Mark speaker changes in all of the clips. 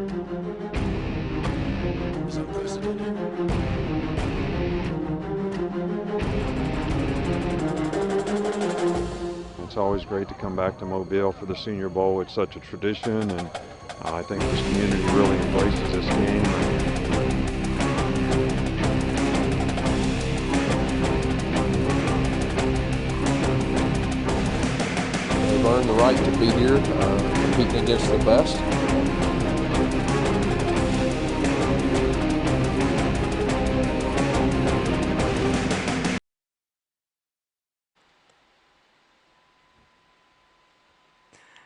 Speaker 1: It's always great to come back to Mobile for the Senior Bowl. It's such a tradition, and I think this community really embraces this game.
Speaker 2: They've earned the right to be here, competing against the best.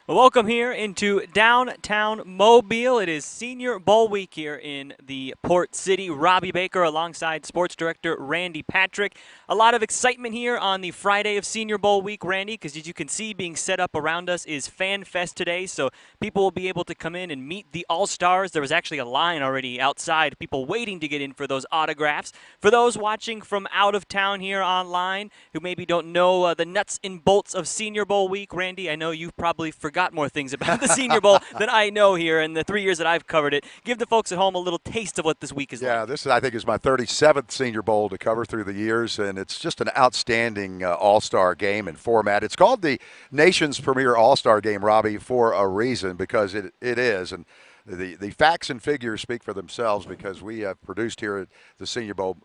Speaker 3: Welcome here into downtown Mobile. It is Senior Bowl week here in the Port City. Robbie Baker alongside Sports Director Randy Patrick. A lot of excitement here on the Friday of Senior Bowl week, Randy, because as you can see, being set up around us is Fan Fest today, so people will be able to come in and meet the All-Stars. There was actually a line already outside, people waiting to get in for those autographs. For those watching from out of town here online who maybe don't know the nuts and bolts of Senior Bowl week, Randy, I know you've probably forgot more things about the Senior Bowl than I know here in the 3 years that I've covered it. Give the folks at home a little taste of what this week is like.
Speaker 4: Yeah, this, I think, is my 37th Senior Bowl to cover through the years, and it's just an outstanding all-star game and format. It's called the nation's premier all-star game, Robbie, for a reason, because it is. And the facts and figures speak for themselves, because we have produced here at the Senior Bowl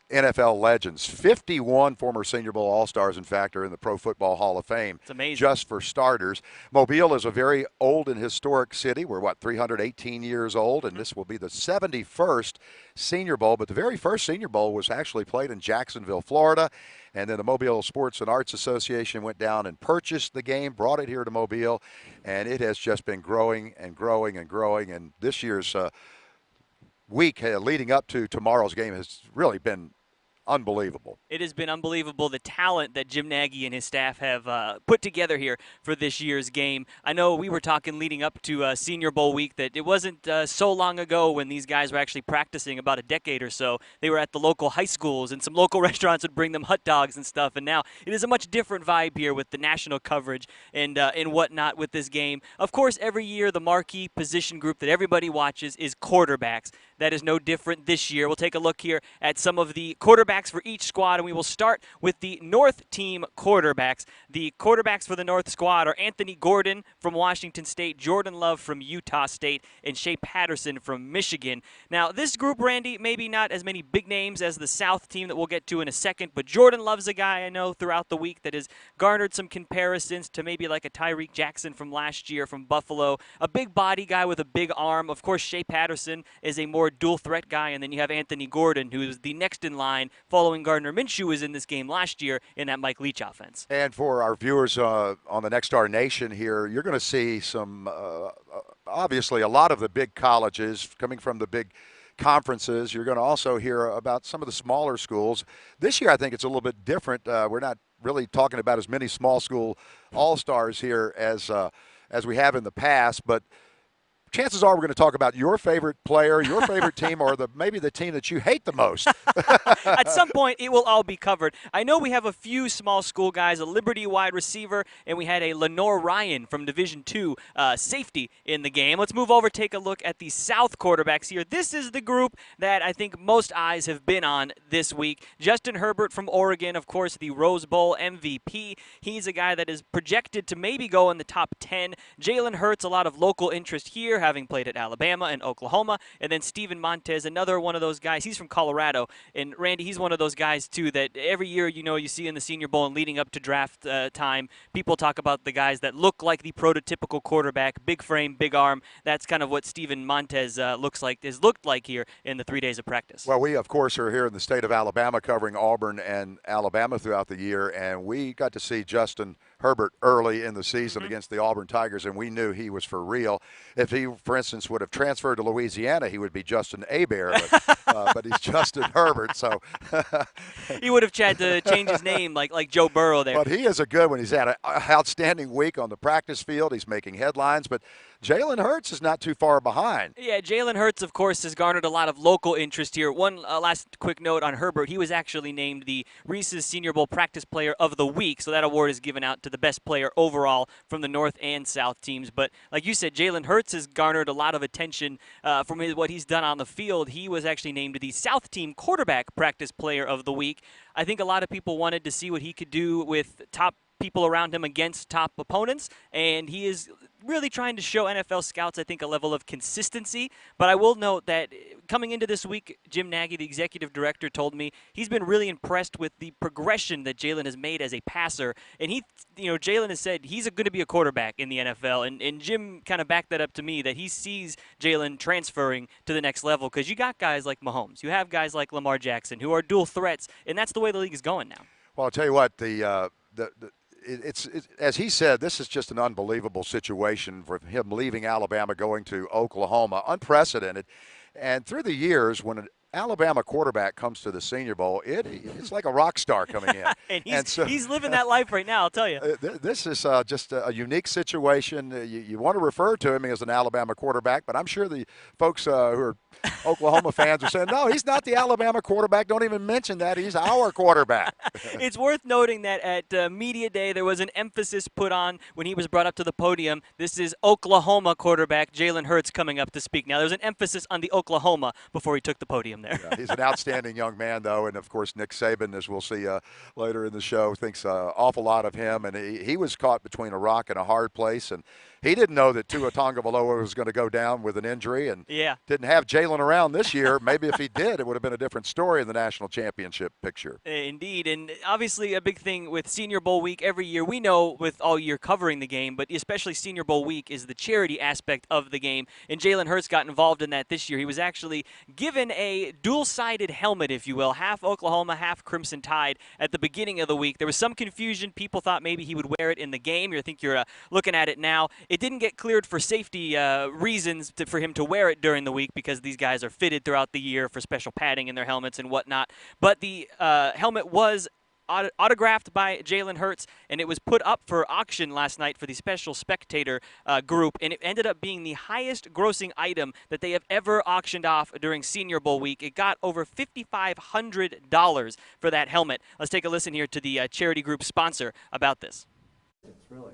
Speaker 4: NFL legends. 51 former Senior Bowl All-Stars, in fact, are in the Pro Football Hall of Fame.
Speaker 3: It's amazing.
Speaker 4: Just for starters. Mobile is a very old and historic city. We're, 318 years old, and this will be the 71st Senior Bowl. But the very first Senior Bowl was actually played in Jacksonville, Florida. And then the Mobile Sports and Arts Association went down and purchased the game, brought it here to Mobile, and it has just been growing and growing and growing. And this year's week leading up to tomorrow's game has really been unbelievable.
Speaker 3: It has been unbelievable, the talent that Jim Nagy and his staff have put together here for this year's game. I know we were talking leading up to Senior Bowl week that it wasn't so long ago when these guys were actually practicing, about a decade or so. They were at the local high schools, and some local restaurants would bring them hot dogs and stuff. And now it is a much different vibe here with the national coverage and whatnot with this game. Of course, every year the marquee position group that everybody watches is quarterbacks. That is no different this year. We'll take a look here at some of the quarterbacks for each squad, and we will start with the North team quarterbacks. The quarterbacks for the North squad are Anthony Gordon from Washington State, Jordan Love from Utah State, and Shea Patterson from Michigan. Now, this group, Randy, maybe not as many big names as the South team that we'll get to in a second, but Jordan Love's a guy I know throughout the week that has garnered some comparisons to maybe like a Tyreek Jackson from last year from Buffalo, a big body guy with a big arm. Of course, Shea Patterson is a more dual threat guy, and then you have Anthony Gordon, who is the next in line following Gardner Minshew was in this game last year in that Mike Leach offense.
Speaker 4: And for our viewers on the Next Star Nation here, you're going to see some, obviously, a lot of the big colleges coming from the big conferences. You're going to also hear about some of the smaller schools. This year, I think it's a little bit different. We're not really talking about as many small school all-stars here as we have in the past, but chances are we're going to talk about your favorite player, your favorite team, or maybe the team that you hate the most.
Speaker 3: At some point, it will all be covered. I know we have a few small school guys, a Liberty wide receiver, and we had a Lenore Ryan from Division II safety in the game. Let's move over, take a look at the South quarterbacks here. This is the group that I think most eyes have been on this week. Justin Herbert from Oregon, of course, the Rose Bowl MVP. He's a guy that is projected to maybe go in the top 10. Jalen Hurts, a lot of local interest here, having played at Alabama and Oklahoma. And then Steven Montez, another one of those guys. He's from Colorado. And Randy, he's one of those guys, too, that every year, you see in the Senior Bowl and leading up to draft time, people talk about the guys that look like the prototypical quarterback, big frame, big arm. That's kind of what Steven Montez looked like here in the 3 days of practice.
Speaker 4: Well, we, of course, are here in the state of Alabama covering Auburn and Alabama throughout the year, and we got to see Justin Herbert early in the season against the Auburn Tigers, and we knew he was for real. If he, for instance, would have transferred to Louisiana, he would be Justin Hebert. But but he's Justin Herbert. So
Speaker 3: He would have had to change his name like Joe Burrow there.
Speaker 4: But he is a good one. He's had an outstanding week on the practice field. He's making headlines, but Jalen Hurts is not too far behind.
Speaker 3: Yeah, Jalen Hurts, of course, has garnered a lot of local interest here. One last quick note on Herbert. He was actually named the REESE'S Senior Bowl Practice Player of the Week, so that award is given out to the best player overall from the North and South teams. But like you said, Jalen Hurts has garnered a lot of attention from what he's done on the field. He was actually named the South Team Quarterback Practice Player of the Week. I think a lot of people wanted to see what he could do with top people around him against top opponents, and he is really trying to show NFL scouts, I think, a level of consistency. But I will note that coming into this week, Jim Nagy, the executive director, told me he's been really impressed with the progression that Jalen has made as a passer. And Jalen has said he's going to be a quarterback in the NFL. And Jim kind of backed that up to me, that he sees Jalen transferring to the next level, because you got guys like Mahomes, you have guys like Lamar Jackson who are dual threats, and that's the way the league is going now.
Speaker 4: Well, I'll tell you what, it's as he said, this is just an unbelievable situation for him leaving Alabama, going to Oklahoma, unprecedented. And through the years, when an Alabama quarterback comes to the Senior Bowl, it's like a rock star coming in.
Speaker 3: and he's living that life right now, I'll tell you.
Speaker 4: This is just a unique situation. You want to refer to him as an Alabama quarterback, but I'm sure the folks who are Oklahoma fans are saying, no, he's not the Alabama quarterback. Don't even mention that. He's our quarterback.
Speaker 3: It's worth noting that at Media Day, there was an emphasis put on when he was brought up to the podium. This is Oklahoma quarterback Jalen Hurts coming up to speak. Now, there's an emphasis on the Oklahoma before he took the podium there.
Speaker 4: Yeah, he's an outstanding young man, though, and, of course, Nick Saban, as we'll see later in the show, thinks an awful lot of him. And he was caught between a rock and a hard place, and he didn't know that Tua Tagovailoa was going to go down with an injury, and didn't have Jalen around this year. Maybe if he did, it would have been a different story in the national championship picture.
Speaker 3: Indeed, and obviously a big thing with Senior Bowl week every year. We know with all year covering the game, but especially Senior Bowl week is the charity aspect of the game, and Jalen Hurts got involved in that this year. He was actually given a dual-sided helmet, if you will, half Oklahoma, half Crimson Tide at the beginning of the week. There was some confusion. People thought maybe he would wear it in the game. I think you're looking at it now. It didn't get cleared for safety reasons for him to wear it during the week, because these guys are fitted throughout the year for special padding in their helmets and whatnot. But the helmet was autographed by Jalen Hurts, and it was put up for auction last night for the special spectator group, and it ended up being the highest grossing item that they have ever auctioned off during Senior Bowl week. It got over $5,500 for that helmet. Let's take a listen here to the charity group sponsor about this.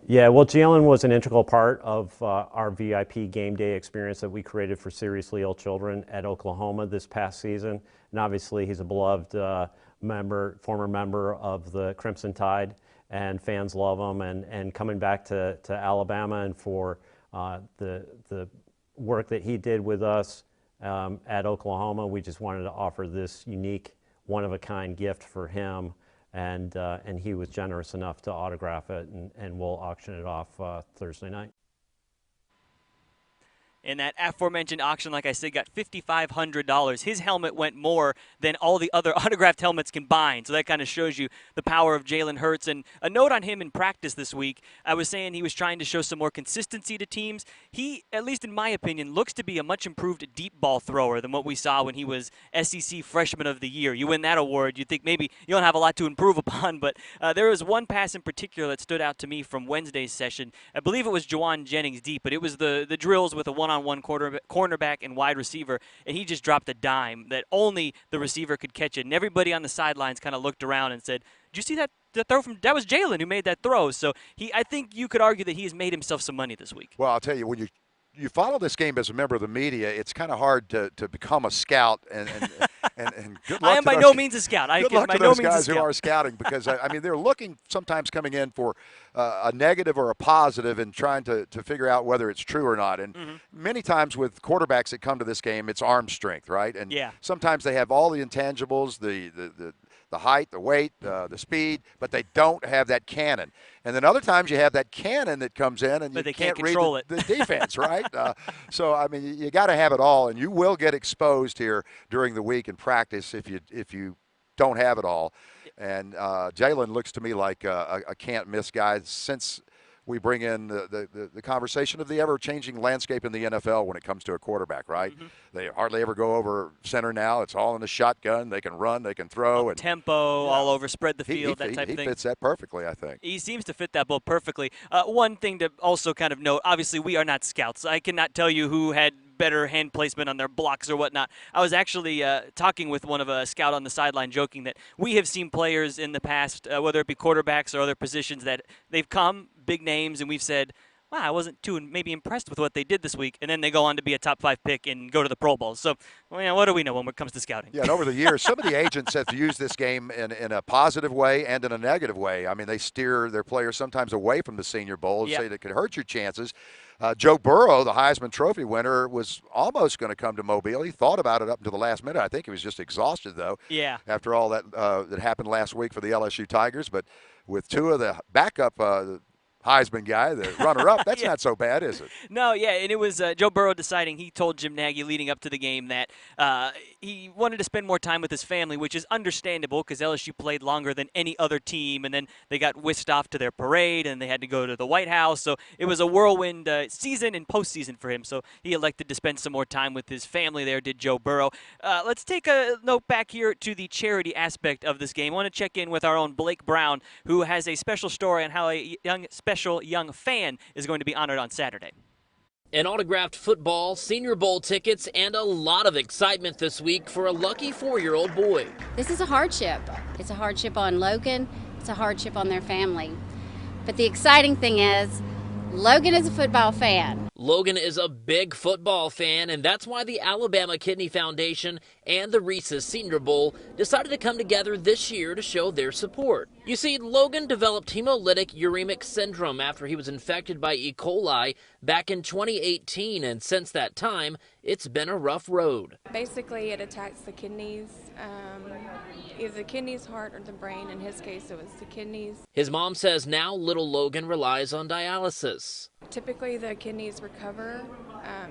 Speaker 5: Yeah, well, Jalen was an integral part of our VIP game day experience that we created for seriously ill children at Oklahoma this past season. And obviously, he's a beloved former member of the Crimson Tide, and fans love him. And coming back to Alabama, and for the work that he did with us at Oklahoma, we just wanted to offer this unique, one-of-a-kind gift for him. And he was generous enough to autograph it, and we'll auction it off Thursday night.
Speaker 3: And that aforementioned auction, like I said, got $5,500. His helmet went more than all the other autographed helmets combined. So that kind of shows you the power of Jalen Hurts. And a note on him in practice this week, I was saying he was trying to show some more consistency to teams. He, at least in my opinion, looks to be a much improved deep ball thrower than what we saw when he was SEC Freshman of the Year. You win that award, you'd think maybe you don't have a lot to improve upon, but there was one pass in particular that stood out to me from Wednesday's session. I believe it was Juwan Jennings deep, but it was the drills with a one-on-one cornerback and wide receiver, and he just dropped a dime that only the receiver could catch it. And everybody on the sidelines kind of looked around and said, "Did you see that throw from?" That was Jalen who made that throw. So I think you could argue that he has made himself some money this week.
Speaker 4: Well, I'll tell you, when you follow this game as a member of the media, it's kind of hard to become a scout. And good luck
Speaker 3: I am by no means a scout.
Speaker 4: Good luck to those guys who are scouting, because I mean, they're looking sometimes coming in for a negative or a positive and trying to figure out whether it's true or not. And many times with quarterbacks that come to this game, it's arm strength, right? And sometimes they have all the intangibles, the height, the weight, the speed, but they don't have that cannon. And then other times you have that cannon that comes in and you can't read the defense, right? So, I mean, you got to have it all, and you will get exposed here during the week in practice if you don't have it all. And Jalen looks to me like a can't-miss guy. Since we bring in the conversation of the ever-changing landscape in the NFL when it comes to a quarterback, right?
Speaker 3: Mm-hmm.
Speaker 4: They hardly ever go over center now. It's all in the shotgun. They can run, they can throw. And
Speaker 3: tempo, all over, spread the field, that type of thing.
Speaker 4: He fits that perfectly, I think.
Speaker 3: He seems to fit that bill perfectly. One thing to also kind of note, obviously we are not scouts. I cannot tell you who had better hand placement on their blocks or whatnot. I was actually talking with one of a scout on the sideline, joking that we have seen players in the past, whether it be quarterbacks or other positions, that they've come, big names, and we've said, wow, I wasn't too maybe impressed with what they did this week, and then they go on to be a top 5 pick and go to the Pro Bowl. So, well, what do we know when it comes to scouting?
Speaker 4: Yeah, and over the years, some of the agents have used this game in a positive way and in a negative way. I mean, they steer their players sometimes away from the Senior Bowl and say that could hurt your chances. Joe Burrow, the Heisman Trophy winner, was almost going to come to Mobile. He thought about it up until the last minute. I think he was just exhausted, though, after all that happened last week for the LSU Tigers. But with two of the backup Heisman guy, the runner-up, that's not so bad, is it?
Speaker 3: No, and it was Joe Burrow deciding. He told Jim Nagy leading up to the game that he wanted to spend more time with his family, which is understandable because LSU played longer than any other team, and then they got whisked off to their parade, and they had to go to the White House. So it was a whirlwind season and postseason for him, so he elected to spend some more time with his family there, did Joe Burrow. Let's take a note back here to the charity aspect of this game. I want to check in with our own Blake Brown, who has a special story on how a special young fan is going to be honored on Saturday.
Speaker 6: An autographed football, Senior Bowl tickets, and a lot of excitement this week for a lucky 4-year-old boy.
Speaker 7: This is a hardship. It's a hardship on Logan. It's a hardship on their family. But the exciting thing is, Logan is a football fan.
Speaker 6: Logan is a big football fan, and that's why the Alabama Kidney Foundation and the REESE'S Senior Bowl decided to come together this year to show their support. You see, Logan developed hemolytic uremic syndrome after he was infected by E. coli back in 2018, and since that time, it's been a rough road.
Speaker 8: Basically, it attacks the kidneys, either the kidneys, heart, or the brain. In his case, it was the kidneys.
Speaker 6: His mom says now little Logan relies on dialysis.
Speaker 8: Typically, the kidneys recover.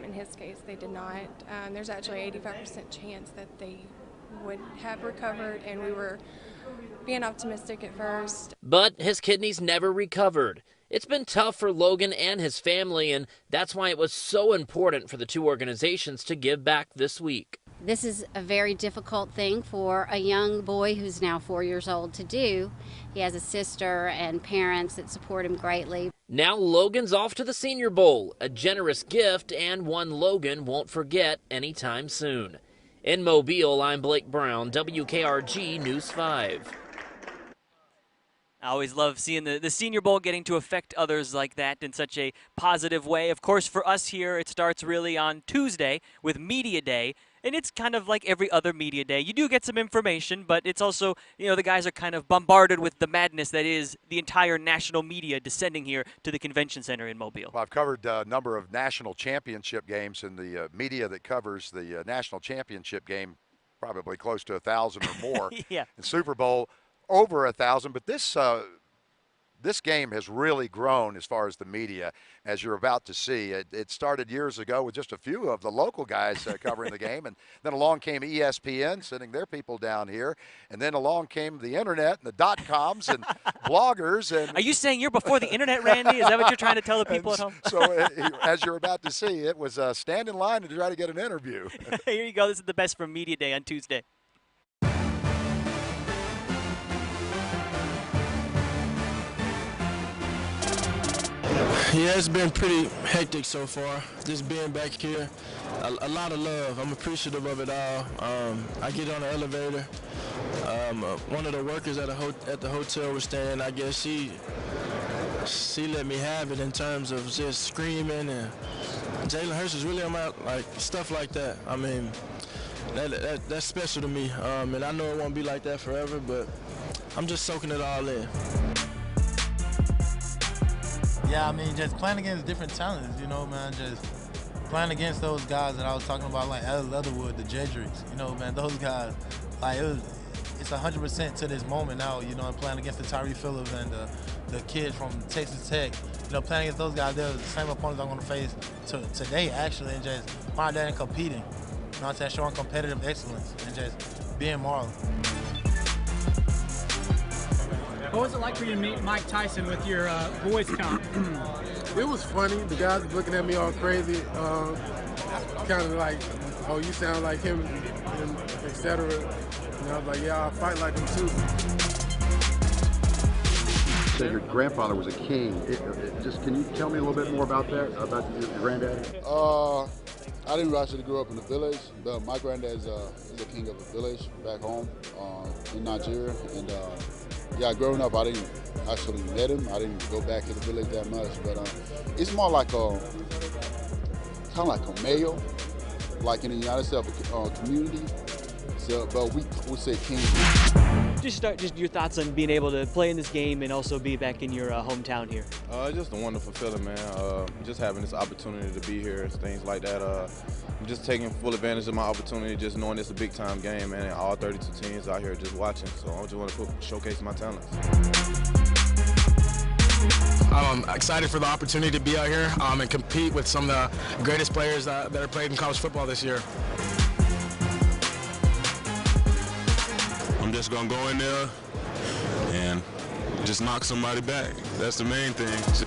Speaker 8: In his case, they did not. There's actually an 85% chance that they would have recovered, and we were being optimistic at first.
Speaker 6: But his kidneys never recovered. It's been tough for Logan and his family, and that's why it was so important for the two organizations to give back this week.
Speaker 7: This is a very difficult thing for a young boy who's now 4 years old to do. He has a sister and parents that support him greatly.
Speaker 6: Now Logan's off to the Senior Bowl, a generous gift and one Logan won't forget anytime soon. In Mobile, I'm Blake Brown, WKRG News 5.
Speaker 3: I always love seeing the Senior Bowl getting to affect others like that in such a positive way. Of course, for us here, it starts really on Tuesday with Media Day, and it's kind of like every other Media Day. You do get some information, but it's also, the guys are kind of bombarded with the madness that is the entire national media descending here to the convention center in Mobile.
Speaker 4: Well, I've covered a number of national championship games, and the media that covers the national championship game, probably close to 1,000 or more.
Speaker 3: Yeah.
Speaker 4: And Super Bowl, over 1,000, but this game has really grown as far as the media, as you're about to see. It started years ago with just a few of the local guys covering the game, and then along came ESPN sending their people down here, and then along came the internet and the .coms and bloggers. And
Speaker 3: are you saying you're before the internet, Randy? Is that what you're trying to tell the people at home?
Speaker 4: So as you're about to see, it was stand in line to try to get an interview.
Speaker 3: Here you go. This is the best from Media Day on Tuesday.
Speaker 9: Yeah, it's been pretty hectic so far. Just being back here, a lot of love. I'm appreciative of it all. I get on the elevator. One of the workers at the hotel was staying. I guess she let me have it in terms of just screaming, and Jalen Hurts is really on my stuff like that. I mean, that's special to me. And I know it won't be like that forever, but I'm just soaking it all in.
Speaker 10: Yeah, I mean, just playing against different talents, man, just playing against those guys that I was talking about, like Alex Leatherwood, the Jedricks, man, those guys, it's 100% to this moment now, and playing against the Tyree Phillips and the kid from Texas Tech, playing against those guys, they're the same opponents I'm going to face today, actually, and just find that and competing, you know what I'm saying, showing competitive excellence and just being Marlon.
Speaker 11: What was it like for you to meet Mike Tyson with your voice comp?
Speaker 10: It was funny. The guys were looking at me all crazy, kind of like, oh, you sound like him, and etc. And I was like, yeah, I'll fight like him too.
Speaker 12: So your grandfather was a king. Just can you tell me a little bit more about that, about your granddad?
Speaker 13: I didn't actually grow up in the village, but my granddad is a king of the village back home in Nigeria. And yeah, growing up, I didn't actually met him. I didn't go back to the village that much, but it's more like kind of like a mayor, like in the United States community. So, but we say king.
Speaker 3: Just your thoughts on being able to play in this game and also be back in your hometown here.
Speaker 14: Just a wonderful feeling, man. Just having this opportunity to be here, things like that. I'm just taking full advantage of my opportunity, just knowing it's a big time game, man. And all 32 teams out here just watching. So I just want to showcase my talents.
Speaker 9: I'm excited for the opportunity to be out here and compete with some of the greatest players that are played in college football this year.
Speaker 15: I'm just gonna go in there and just knock somebody back. That's the main thing.
Speaker 3: Do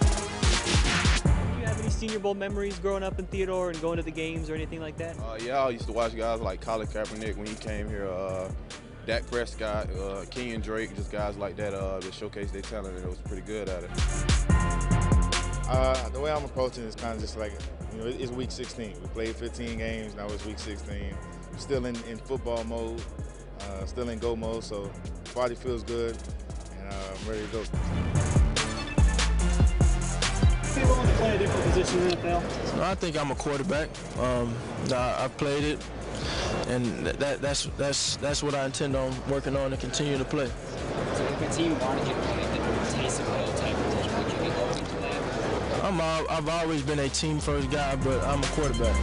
Speaker 3: you have any Senior Bowl memories growing up in Theodore and going to the games or anything like that?
Speaker 14: Yeah, I used to watch guys like Colin Kaepernick when he came here, Dak Prescott, Kenyon Drake, just guys like that that showcase their talent, and it was pretty good at it.
Speaker 16: The way I'm approaching is kind of just like, you know, it's week 16. We played 15 games, now it's week 16. I'm still in football mode. Still in go mode, so body feels good, and I'm ready to go.
Speaker 11: Are you willing to play a different position in the NFL?
Speaker 9: I think I'm a quarterback. I played it, and that's what I intend on working on and continue to play.
Speaker 17: So if a team wanted you to play the Taysom Hill type position, would you be open to that?
Speaker 9: I've always been a team first guy, but I'm a quarterback.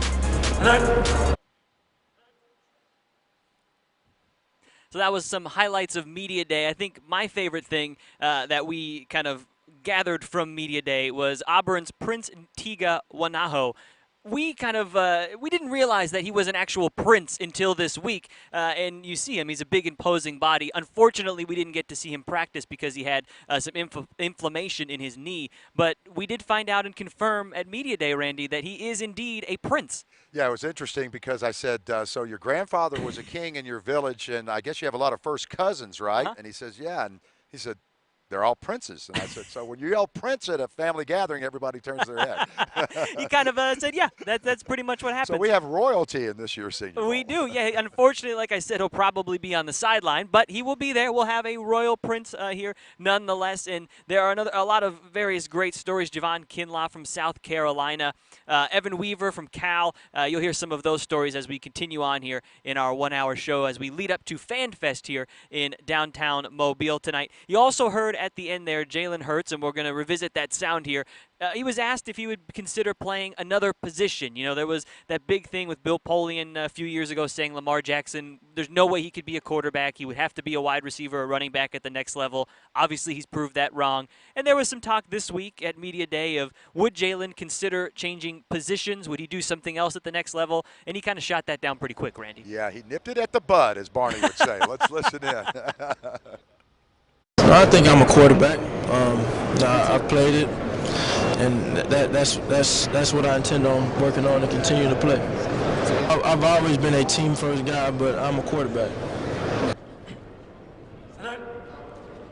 Speaker 3: So that was some highlights of Media Day. I think my favorite thing that we kind of gathered from Media Day was Auburn's Prince Tega Wanaho. We kind of we didn't realize that he was an actual prince until this week, and you see him. He's a big, imposing body. Unfortunately, we didn't get to see him practice because he had some inflammation in his knee. But we did find out and confirm at Media Day, Randy, that he is indeed a prince.
Speaker 4: Yeah, it was interesting because I said, so your grandfather was a king in your village, and I guess you have a lot of first cousins, right? And he says, yeah. And he said, they're all princes. And I said, so when you yell prince at a family gathering, everybody turns their head.
Speaker 3: He kind of said, yeah, that's pretty much what happened.
Speaker 4: So we have royalty in this year's Senior Bowl.
Speaker 3: We do, yeah. Unfortunately, like I said, he'll probably be on the sideline, but he will be there. We'll have a royal prince here nonetheless. And there are a lot of various great stories. Javon Kinlaw from South Carolina, Evan Weaver from Cal. You'll hear some of those stories as we continue on here in our one-hour show as we lead up to Fan Fest here in downtown Mobile tonight. You also heard at the end there Jalen Hurts, and we're going to revisit that sound here. He was asked if he would consider playing another position. You know, there was that big thing with Bill Polian a few years ago saying Lamar Jackson, there's no way he could be a quarterback. He would have to be a wide receiver or running back at the next level. Obviously, he's proved that wrong. And there was some talk this week at Media Day of would Jalen consider changing positions? Would he do something else at the next level? And he kind of shot that down pretty quick, Randy.
Speaker 4: Yeah, he nipped it at the bud, as Barney would say. Let's listen in.
Speaker 9: I think I'm a quarterback. I've played it, and that's what I intend on working on and continue to play. I've always been a team first guy, but I'm a quarterback.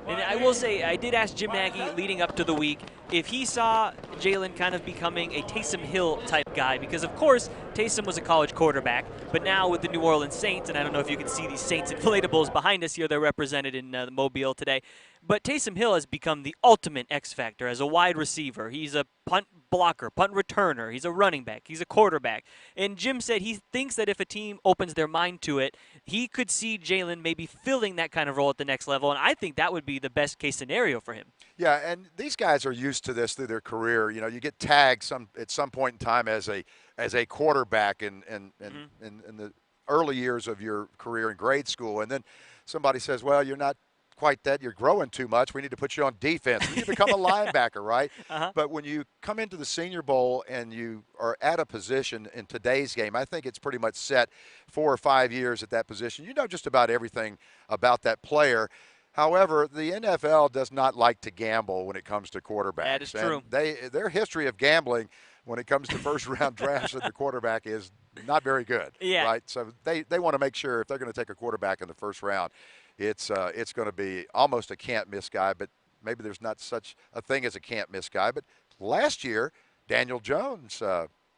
Speaker 3: And I will say, I did ask Jim Nagy leading up to the week if he saw Jalen kind of becoming a Taysom Hill type guy, because of course Taysom was a college quarterback, but now with the New Orleans Saints, and I don't know if you can see these Saints inflatables behind us here, they're represented in the Mobile today, but Taysom Hill has become the ultimate X factor as a wide receiver. He's a punt blocker, punt returner, he's a running back, he's a quarterback, and Jim said he thinks that if a team opens their mind to it, he could see Jalen maybe filling that kind of role at the next level, and I think that would be the best case scenario for him.
Speaker 4: Yeah, and these guys are used to this through their career. You know, you get tagged at some point in time as a quarterback in the early years of your career in grade school, and then somebody says, well, you're not quite that, you're growing too much, we need to put you on defense. You become a linebacker, right? But when you come into the Senior Bowl and you are at a position in today's game, I think it's pretty much set 4 or 5 years at that position. You know just about everything about that player. However, the NFL does not like to gamble when it comes to quarterbacks.
Speaker 3: That is true.
Speaker 4: And their history of gambling when it comes to first-round drafts and the quarterback is not very good.
Speaker 3: Yeah.
Speaker 4: Right? So they want to make sure if they're going to take a quarterback in the first round, it's going to be almost a can't-miss guy, but maybe there's not such a thing as a can't-miss guy. But last year, Daniel Jones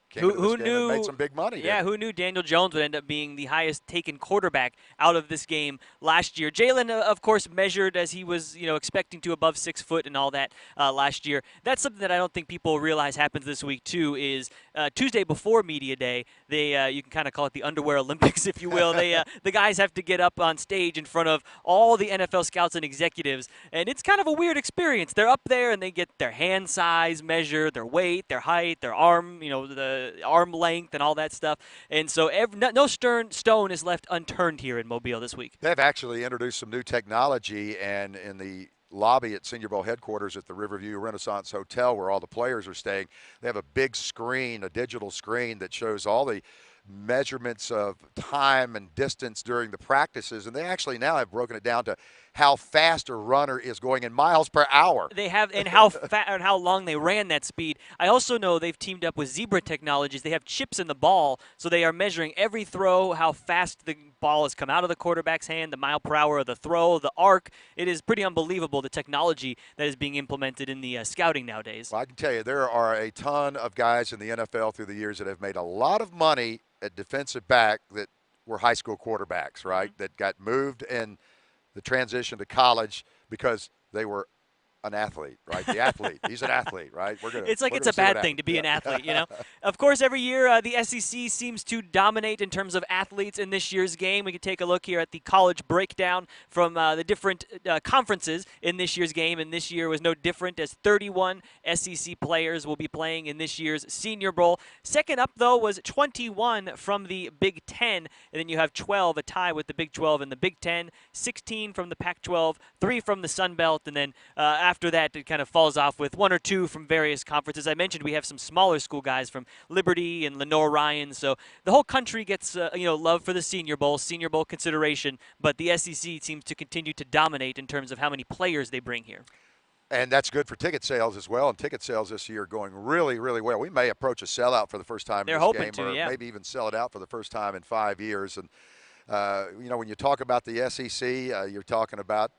Speaker 4: came into this game and made some big money.
Speaker 3: Yeah, who knew Daniel Jones would end up being the highest taken quarterback out of this game last year? Jalen, of course, measured as he was, expecting to above 6 foot and all that last year. That's something that I don't think people realize happens this week too. Is Tuesday before media day, they you can kind of call it the underwear Olympics, if you will. They the guys have to get up on stage in front of all the NFL scouts and executives, and it's kind of a weird experience. They're up there and they get their hand size measured, their weight, their height, their arm, the arm length and all that stuff. And so no stone is left unturned here in Mobile this week.
Speaker 4: They've actually introduced some new technology, and in the lobby at Senior Bowl headquarters at the Riverview Renaissance Hotel where all the players are staying, they have a big screen, a digital screen that shows all the measurements of time and distance during the practices, and they actually now have broken it down to how fast a runner is going in miles per hour.
Speaker 3: They have, and how long they ran that speed. I also know they've teamed up with Zebra Technologies. They have chips in the ball, so they are measuring every throw, how fast the ball has come out of the quarterback's hand, the mile per hour of the throw, the arc. It is pretty unbelievable, the technology that is being implemented in the scouting nowadays.
Speaker 4: Well, I can tell you, there are a ton of guys in the NFL through the years that have made a lot of money at defensive back that were high school quarterbacks, right? Mm-hmm. That got moved in the transition to college because they were an athlete, right? The athlete. He's an athlete, right?
Speaker 3: It's like it's a bad thing to be an athlete, Of course, every year the SEC seems to dominate in terms of athletes in this year's game. We can take a look here at the college breakdown from the different conferences in this year's game, and this year was no different as 31 SEC players will be playing in this year's Senior Bowl. Second up, though, was 21 from the Big Ten, and then you have 12, a tie with the Big 12 and the Big Ten, 16 from the Pac-12, 3 from the Sun Belt, and then after that, it kind of falls off with 1 or 2 from various conferences. I mentioned we have some smaller school guys from Liberty and Lenore Ryan, so the whole country gets love for the Senior Bowl consideration, but the SEC seems to continue to dominate in terms of how many players they bring here.
Speaker 4: And that's good for ticket sales as well. And ticket sales this year are going really, really well. We may approach a sellout for the first time in this game, or maybe even sell it out for the first time in 5 years. And when you talk about the SEC, you're talking about,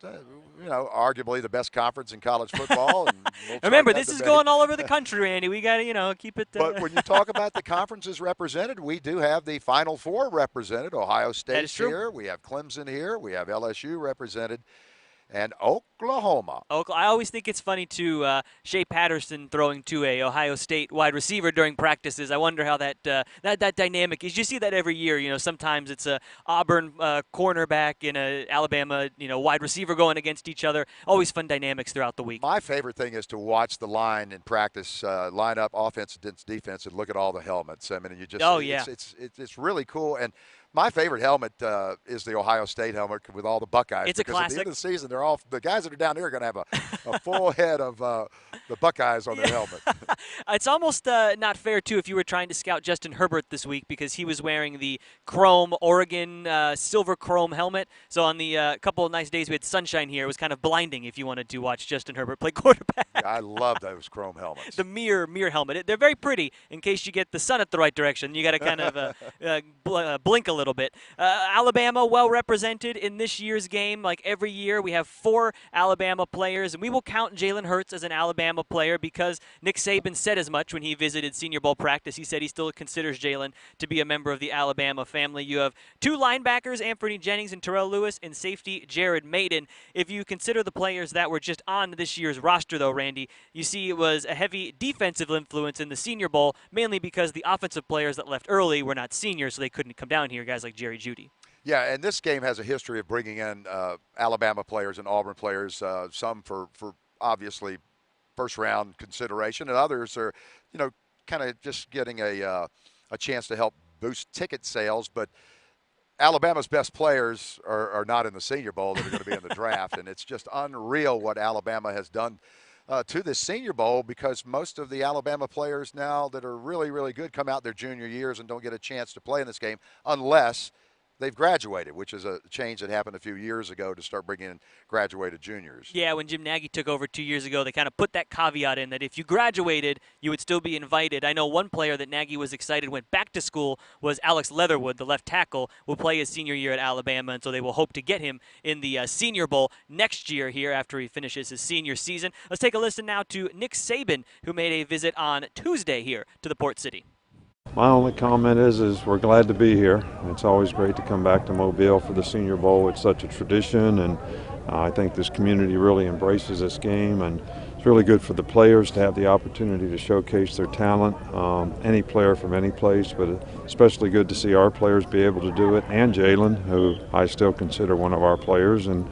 Speaker 4: arguably the best conference in college football. And
Speaker 3: remember, this is going all over the country, Randy. We got to, keep it.
Speaker 4: But when you talk about the conferences represented, we do have the Final Four represented. Ohio State's here. We have Clemson here. We have LSU represented. And Oklahoma.
Speaker 3: I always think it's funny, too, Shea Patterson throwing to a Ohio State wide receiver during practices. I wonder how that dynamic is. You see that every year. Sometimes it's a Auburn cornerback and a Alabama wide receiver going against each other. Always fun dynamics throughout the week.
Speaker 4: My favorite thing is to watch the line in practice, line up offense against defense, and look at all the helmets. I mean, you just it's really cool. And my favorite helmet is the Ohio State helmet with all the Buckeyes.
Speaker 3: It's a classic.
Speaker 4: At the end of the season, the guys that are down here are going to have a full head of the Buckeyes on their helmet.
Speaker 3: It's almost not fair, too, if you were trying to scout Justin Herbert this week because he was wearing the chrome Oregon silver chrome helmet. So on the couple of nice days we had sunshine here, it was kind of blinding if you wanted to watch Justin Herbert play quarterback.
Speaker 4: Yeah, I love those chrome helmets.
Speaker 3: The mirror helmet. They're very pretty in case you get the sun at the right direction. You got to kind of blink a little bit. Alabama well represented in this year's game. Like every year, we have 4 Alabama players, and we will count Jalen Hurts as an Alabama player because Nick Saban said as much when he visited Senior Bowl practice. He said he still considers Jalen to be a member of the Alabama family. You have 2 linebackers, Anthony Jennings and Terrell Lewis, and safety Jared Maiden. If you consider the players that were just on this year's roster, though, Randy, you see it was a heavy defensive influence in the Senior Bowl, mainly because the offensive players that left early were not seniors, so they couldn't come down here, guys like Jerry Jeudy.
Speaker 4: Yeah, and this game has a history of bringing in Alabama players and Auburn players, some for obviously first-round consideration, and others are, kind of just getting a chance to help boost ticket sales. But Alabama's best players are not in the Senior Bowl. That are going to be in the draft, and it's just unreal what Alabama has done to the Senior Bowl, because most of the Alabama players now that are really, really good come out their junior years and don't get a chance to play in this game unless they've graduated, which is a change that happened a few years ago to start bringing in graduated juniors.
Speaker 3: Yeah, when Jim Nagy took over 2 years ago, they kind of put that caveat in that if you graduated, you would still be invited. I know one player that Nagy was excited went back to school was Alex Leatherwood, the left tackle, will play his senior year at Alabama, and so they will hope to get him in the Senior Bowl next year here after he finishes his senior season. Let's take a listen now to Nick Saban, who made a visit on Tuesday here to the Port City.
Speaker 1: My only comment is we're glad to be here. It's always great to come back to Mobile for the Senior Bowl. It's such a tradition, and I think this community really embraces this game, and it's really good for the players to have the opportunity to showcase their talent. Any player from any place, but especially good to see our players be able to do it, and Jalen, who I still consider one of our players, and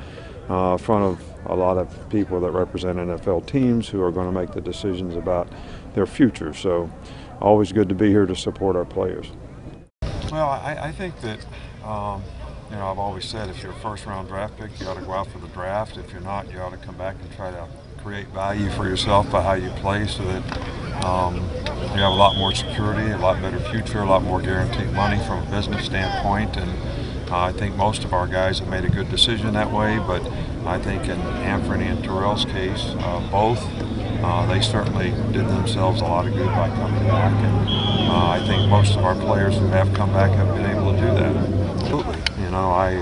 Speaker 1: in front of a lot of people that represent NFL teams who are going to make the decisions about their future. So always good to be here to support our players. Well, I think that, you know, I've always said if you're a first-round draft pick, you ought to go out for the draft. If you're not, you ought to come back and try to create value for yourself by how you play so that you have a lot more security, a lot better future, a lot more guaranteed money from a business standpoint. And I think most of our guys have made a good decision that way, but I think in Anthony and Terrell's case, both, they certainly did themselves a lot of good by coming back, and I think most of our players who have come back have been able to do that. Absolutely. You know,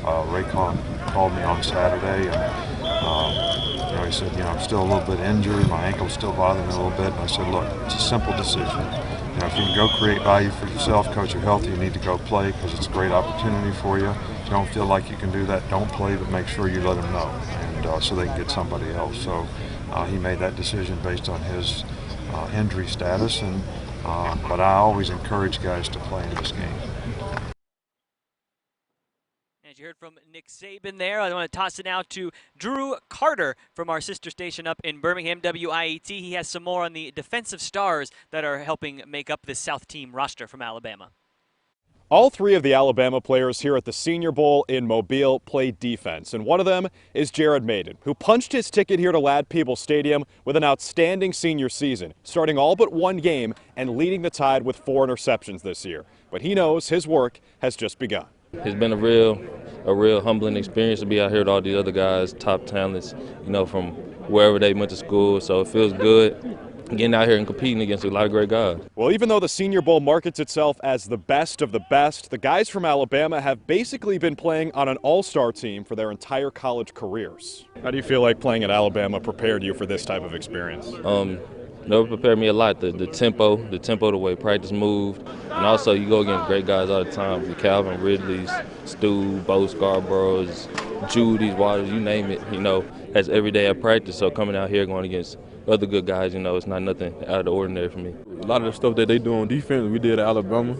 Speaker 1: Raycon called me on Saturday, and you know, he said, you know, I'm still a little bit injured, my ankle's still bothering me a little bit, and I said, look, it's a simple decision. You know, if you can go create value for yourself, coach, you're healthy, you need to go play because it's a great opportunity for you. If you don't feel like you can do that, don't play, but make sure you let them know, and so they can get somebody else. So he made that decision based on his injury status, and but I always encourage guys to play in this game.
Speaker 3: As you heard from Nick Saban there, I want to toss it now to Drew Carter from our sister station up in Birmingham, WIET. He has some more on the defensive stars that are helping make up this South team roster from Alabama.
Speaker 18: All three of the Alabama players here at the Senior Bowl in Mobile played defense, and one of them is Jared Maiden, who punched his ticket here to Ladd-Peebles Stadium with an outstanding senior season, starting all but one game and leading the Tide with 4 interceptions this year. But he knows his work has just begun.
Speaker 19: It's been a real humbling experience to be out here with all these other guys, top talents, you know, from wherever they went to school, so it feels good getting out here and competing against a lot of great guys.
Speaker 18: Well, even though the Senior Bowl markets itself as the best of the best, the guys from Alabama have basically been playing on an all-star team for their entire college careers. How do you feel like playing at Alabama prepared you for this type of experience?
Speaker 19: No, it prepared me a lot. The tempo, the way practice moved, and also you go against great guys all the time. The Calvin Ridley's, Stu, Bo Scarborough's, Judy's, Waters, you name it. You know, that's every day at practice. So coming out here going against other good guys, you know, it's not nothing out of the ordinary for me.
Speaker 20: A lot of the stuff that they do on defense, we did at Alabama.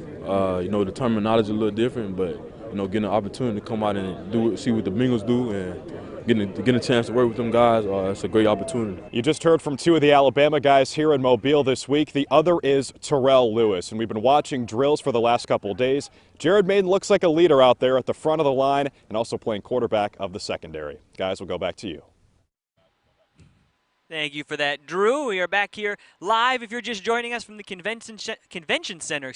Speaker 20: You know, the terminology is a little different, but you know, getting an opportunity to come out and do it, see what the Bengals do, and getting a chance to work with them guys, it's a great opportunity.
Speaker 18: You just heard from 2 of the Alabama guys here in Mobile this week. The other is Terrell Lewis, and we've been watching drills for the last couple of days. Jared Maiden looks like a leader out there at the front of the line and also playing quarterback of the secondary. Guys, we'll go back to you.
Speaker 3: Thank you for that, Drew. We are back here live. If you're just joining us from the convention center,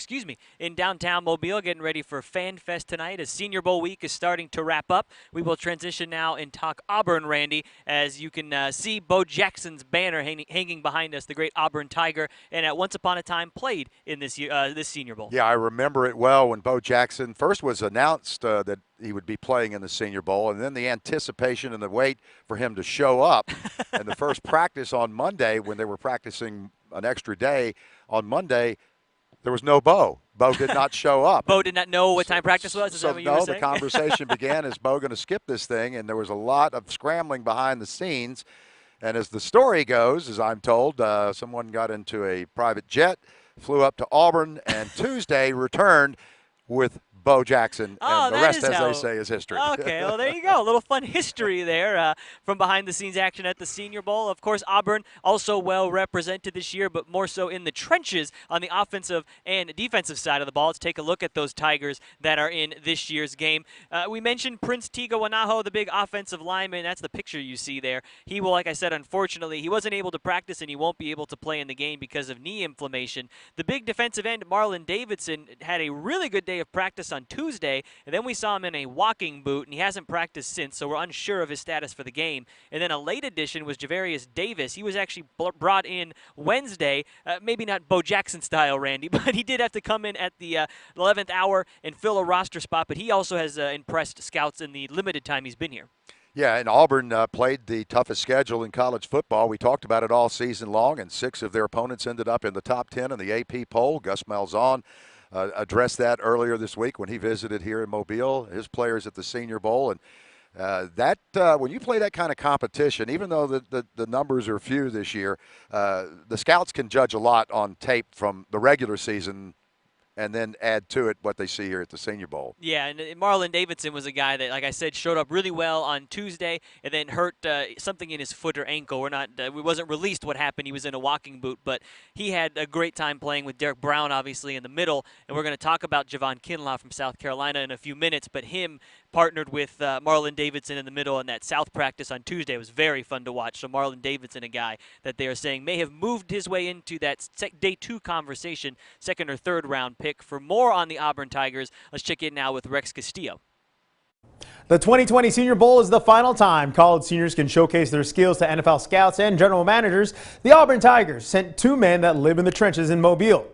Speaker 3: in downtown Mobile, getting ready for Fan Fest tonight as Senior Bowl week is starting to wrap up. We will transition now and talk Auburn, Randy, as you can see Bo Jackson's banner hanging behind us, the great Auburn Tiger, and at once upon a time played in this Senior Bowl.
Speaker 4: Yeah, I remember it well when Bo Jackson first was announced that he would be playing in the Senior Bowl, and then the anticipation and the wait for him to show up. And the first practice on Monday, when they were practicing an extra day on Monday, there was no Bo. Bo did not show up.
Speaker 3: Bo did not know what time practice was? Is that what you were saying?
Speaker 4: No, the conversation began, is Bo going to skip this thing? And there was a lot of scrambling behind the scenes. And as the story goes, as I'm told, someone got into a private jet, flew up to Auburn, and Tuesday returned with Bo Jackson, and the rest, as they say, is history.
Speaker 3: Okay, well, there you go. A little fun history there from behind-the-scenes action at the Senior Bowl. Of course, Auburn also well represented this year, but more so in the trenches on the offensive and defensive side of the ball. Let's take a look at those Tigers that are in this year's game. We mentioned Prince Tiga Wanaho, the big offensive lineman. That's the picture you see there. He will, like I said, unfortunately, he wasn't able to practice, and he won't be able to play in the game because of knee inflammation. The big defensive end, Marlon Davidson, had a really good day of practice practice on Tuesday, and then we saw him in a walking boot, and he hasn't practiced since, so we're unsure of his status for the game. And then a late addition was Javarius Davis. He was actually brought in Wednesday, maybe not Bo Jackson style, Randy, but he did have to come in at the 11th hour and fill a roster spot, but he also has impressed scouts in the limited time he's been here.
Speaker 4: Yeah, and Auburn played the toughest schedule in college football. We talked about it all season long, and 6 of their opponents ended up in the top 10 in the AP poll. Gus Malzahn addressed that earlier this week when he visited here in Mobile, his players at the Senior Bowl. And when you play that kind of competition, even though the numbers are few this year, the scouts can judge a lot on tape from the regular season and then add to it what they see here at the Senior Bowl.
Speaker 3: Yeah, and Marlon Davidson was a guy that, like I said, showed up really well on Tuesday and then hurt something in his foot or ankle. We wasn't released what happened. He was in a walking boot, but he had a great time playing with Derek Brown, obviously, in the middle. And we're going to talk about Javon Kinlaw from South Carolina in a few minutes, but him partnered with Marlon Davidson in the middle in that South practice on Tuesday. It was very fun to watch. So Marlon Davidson, a guy that they are saying may have moved his way into that day 2 conversation, 2nd or 3rd round pick. For more on the Auburn Tigers, let's check in now with Rex Castillo.
Speaker 21: The 2020 Senior Bowl is the final time college seniors can showcase their skills to NFL scouts and general managers. The Auburn Tigers sent 2 men that live in the trenches in Mobile.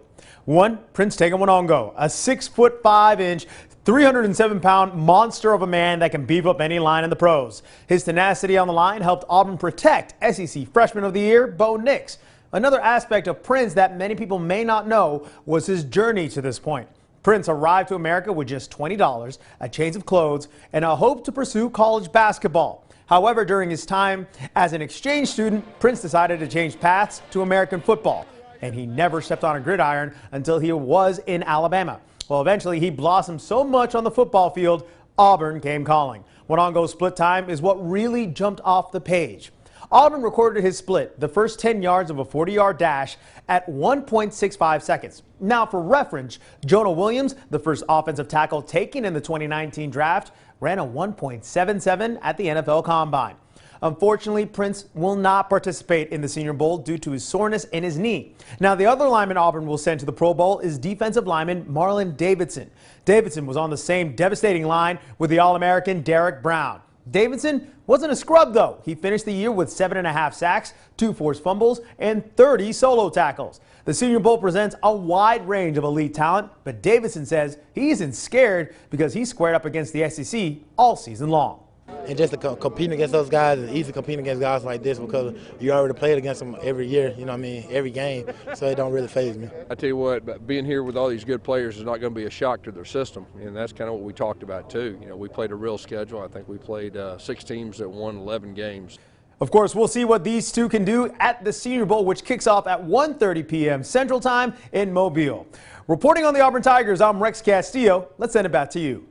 Speaker 21: One, Prince Tegamonongo, a 6'5", 307-pound monster of a man that can beef up any line in the pros. His tenacity on the line helped Auburn protect SEC Freshman of the Year, Bo Nix. Another aspect of Prince that many people may not know was his journey to this point. Prince arrived to America with just $20, a change of clothes, and a hope to pursue college basketball. However, during his time as an exchange student, Prince decided to change paths to American football, and he never stepped on a gridiron until he was in Alabama. Well, eventually he blossomed so much on the football field, Auburn came calling. Monongo's split time is what really jumped off the page. Auburn recorded his split, the first 10 yards of a 40-yard dash, at 1.65 seconds. Now, for reference, Jonah Williams, the first offensive tackle taken in the 2019 draft, ran a 1.77 at the NFL Combine. Unfortunately, Prince will not participate in the Senior Bowl due to his soreness in his knee. Now, the other lineman Auburn will send to the Pro Bowl is defensive lineman Marlon Davidson. Davidson was on the same devastating line with the All-American Derek Brown. Davidson wasn't a scrub, though. He finished the year with 7.5 sacks, 2 forced fumbles, and 30 solo tackles. The Senior Bowl presents a wide range of elite talent, but Davidson says he isn't scared because he squared up against the SEC all season long.
Speaker 10: And just to compete against those guys, it's easy competing against guys like this because you already played against them every year, you know what I mean, every game, so it don't really faze me.
Speaker 2: I tell you what, being here with all these good players is not going to be a shock to their system, and that's kind of what we talked about too. You know, we played a real schedule. I think we played 6 teams that won 11 games.
Speaker 21: Of course, we'll see what these two can do at the Senior Bowl, which kicks off at 1:30 p.m. Central Time in Mobile. Reporting on the Auburn Tigers, I'm Rex Castillo. Let's send it back to you.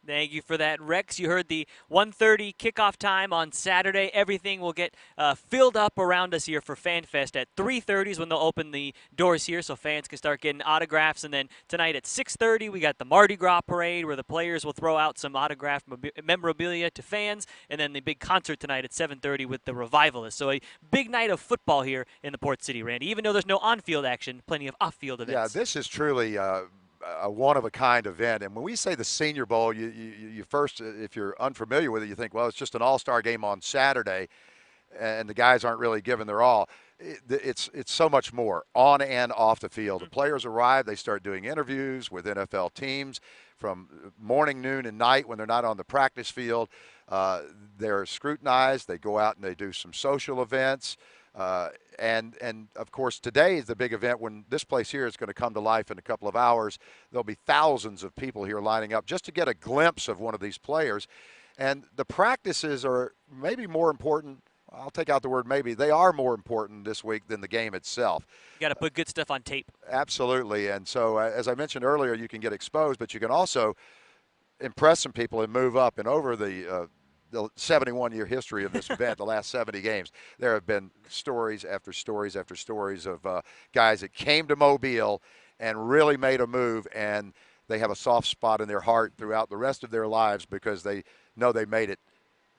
Speaker 3: Thank you for that, Rex. You heard the 1:30 kickoff time on Saturday. Everything will get filled up around us here for FanFest. At 3:30 is when they'll open the doors here so fans can start getting autographs. And then tonight at 6:30, we got the Mardi Gras parade where the players will throw out some autographed memorabilia to fans. And then the big concert tonight at 7:30 with the Revivalists. So a big night of football here in the Port City, Randy. Even though there's no on-field action, plenty of off-field events.
Speaker 4: Yeah, this is truly a one-of-a-kind event. And when we say the Senior Bowl, you first, if you're unfamiliar with it, you think, well, it's just an all-star game on Saturday, and the guys aren't really giving their all. It's so much more on and off the field. The players arrive, they start doing interviews with NFL teams from morning, noon, and night when they're not on the practice field. They're scrutinized. They go out and they do some social events. And of course, today is the big event when this place here is going to come to life in a couple of hours. There'll be thousands of people here lining up just to get a glimpse of one of these players. And the practices are maybe more important. I'll take out the word maybe. They are more important this week than the game itself.
Speaker 3: You got to put good stuff on tape.
Speaker 4: Absolutely. And so, as I mentioned earlier, you can get exposed, but you can also impress some people and move up. And over the 71-year history of this event, the last 70 games, there have been stories after stories after stories of guys that came to Mobile and really made a move, and they have a soft spot in their heart throughout the rest of their lives because they know they made it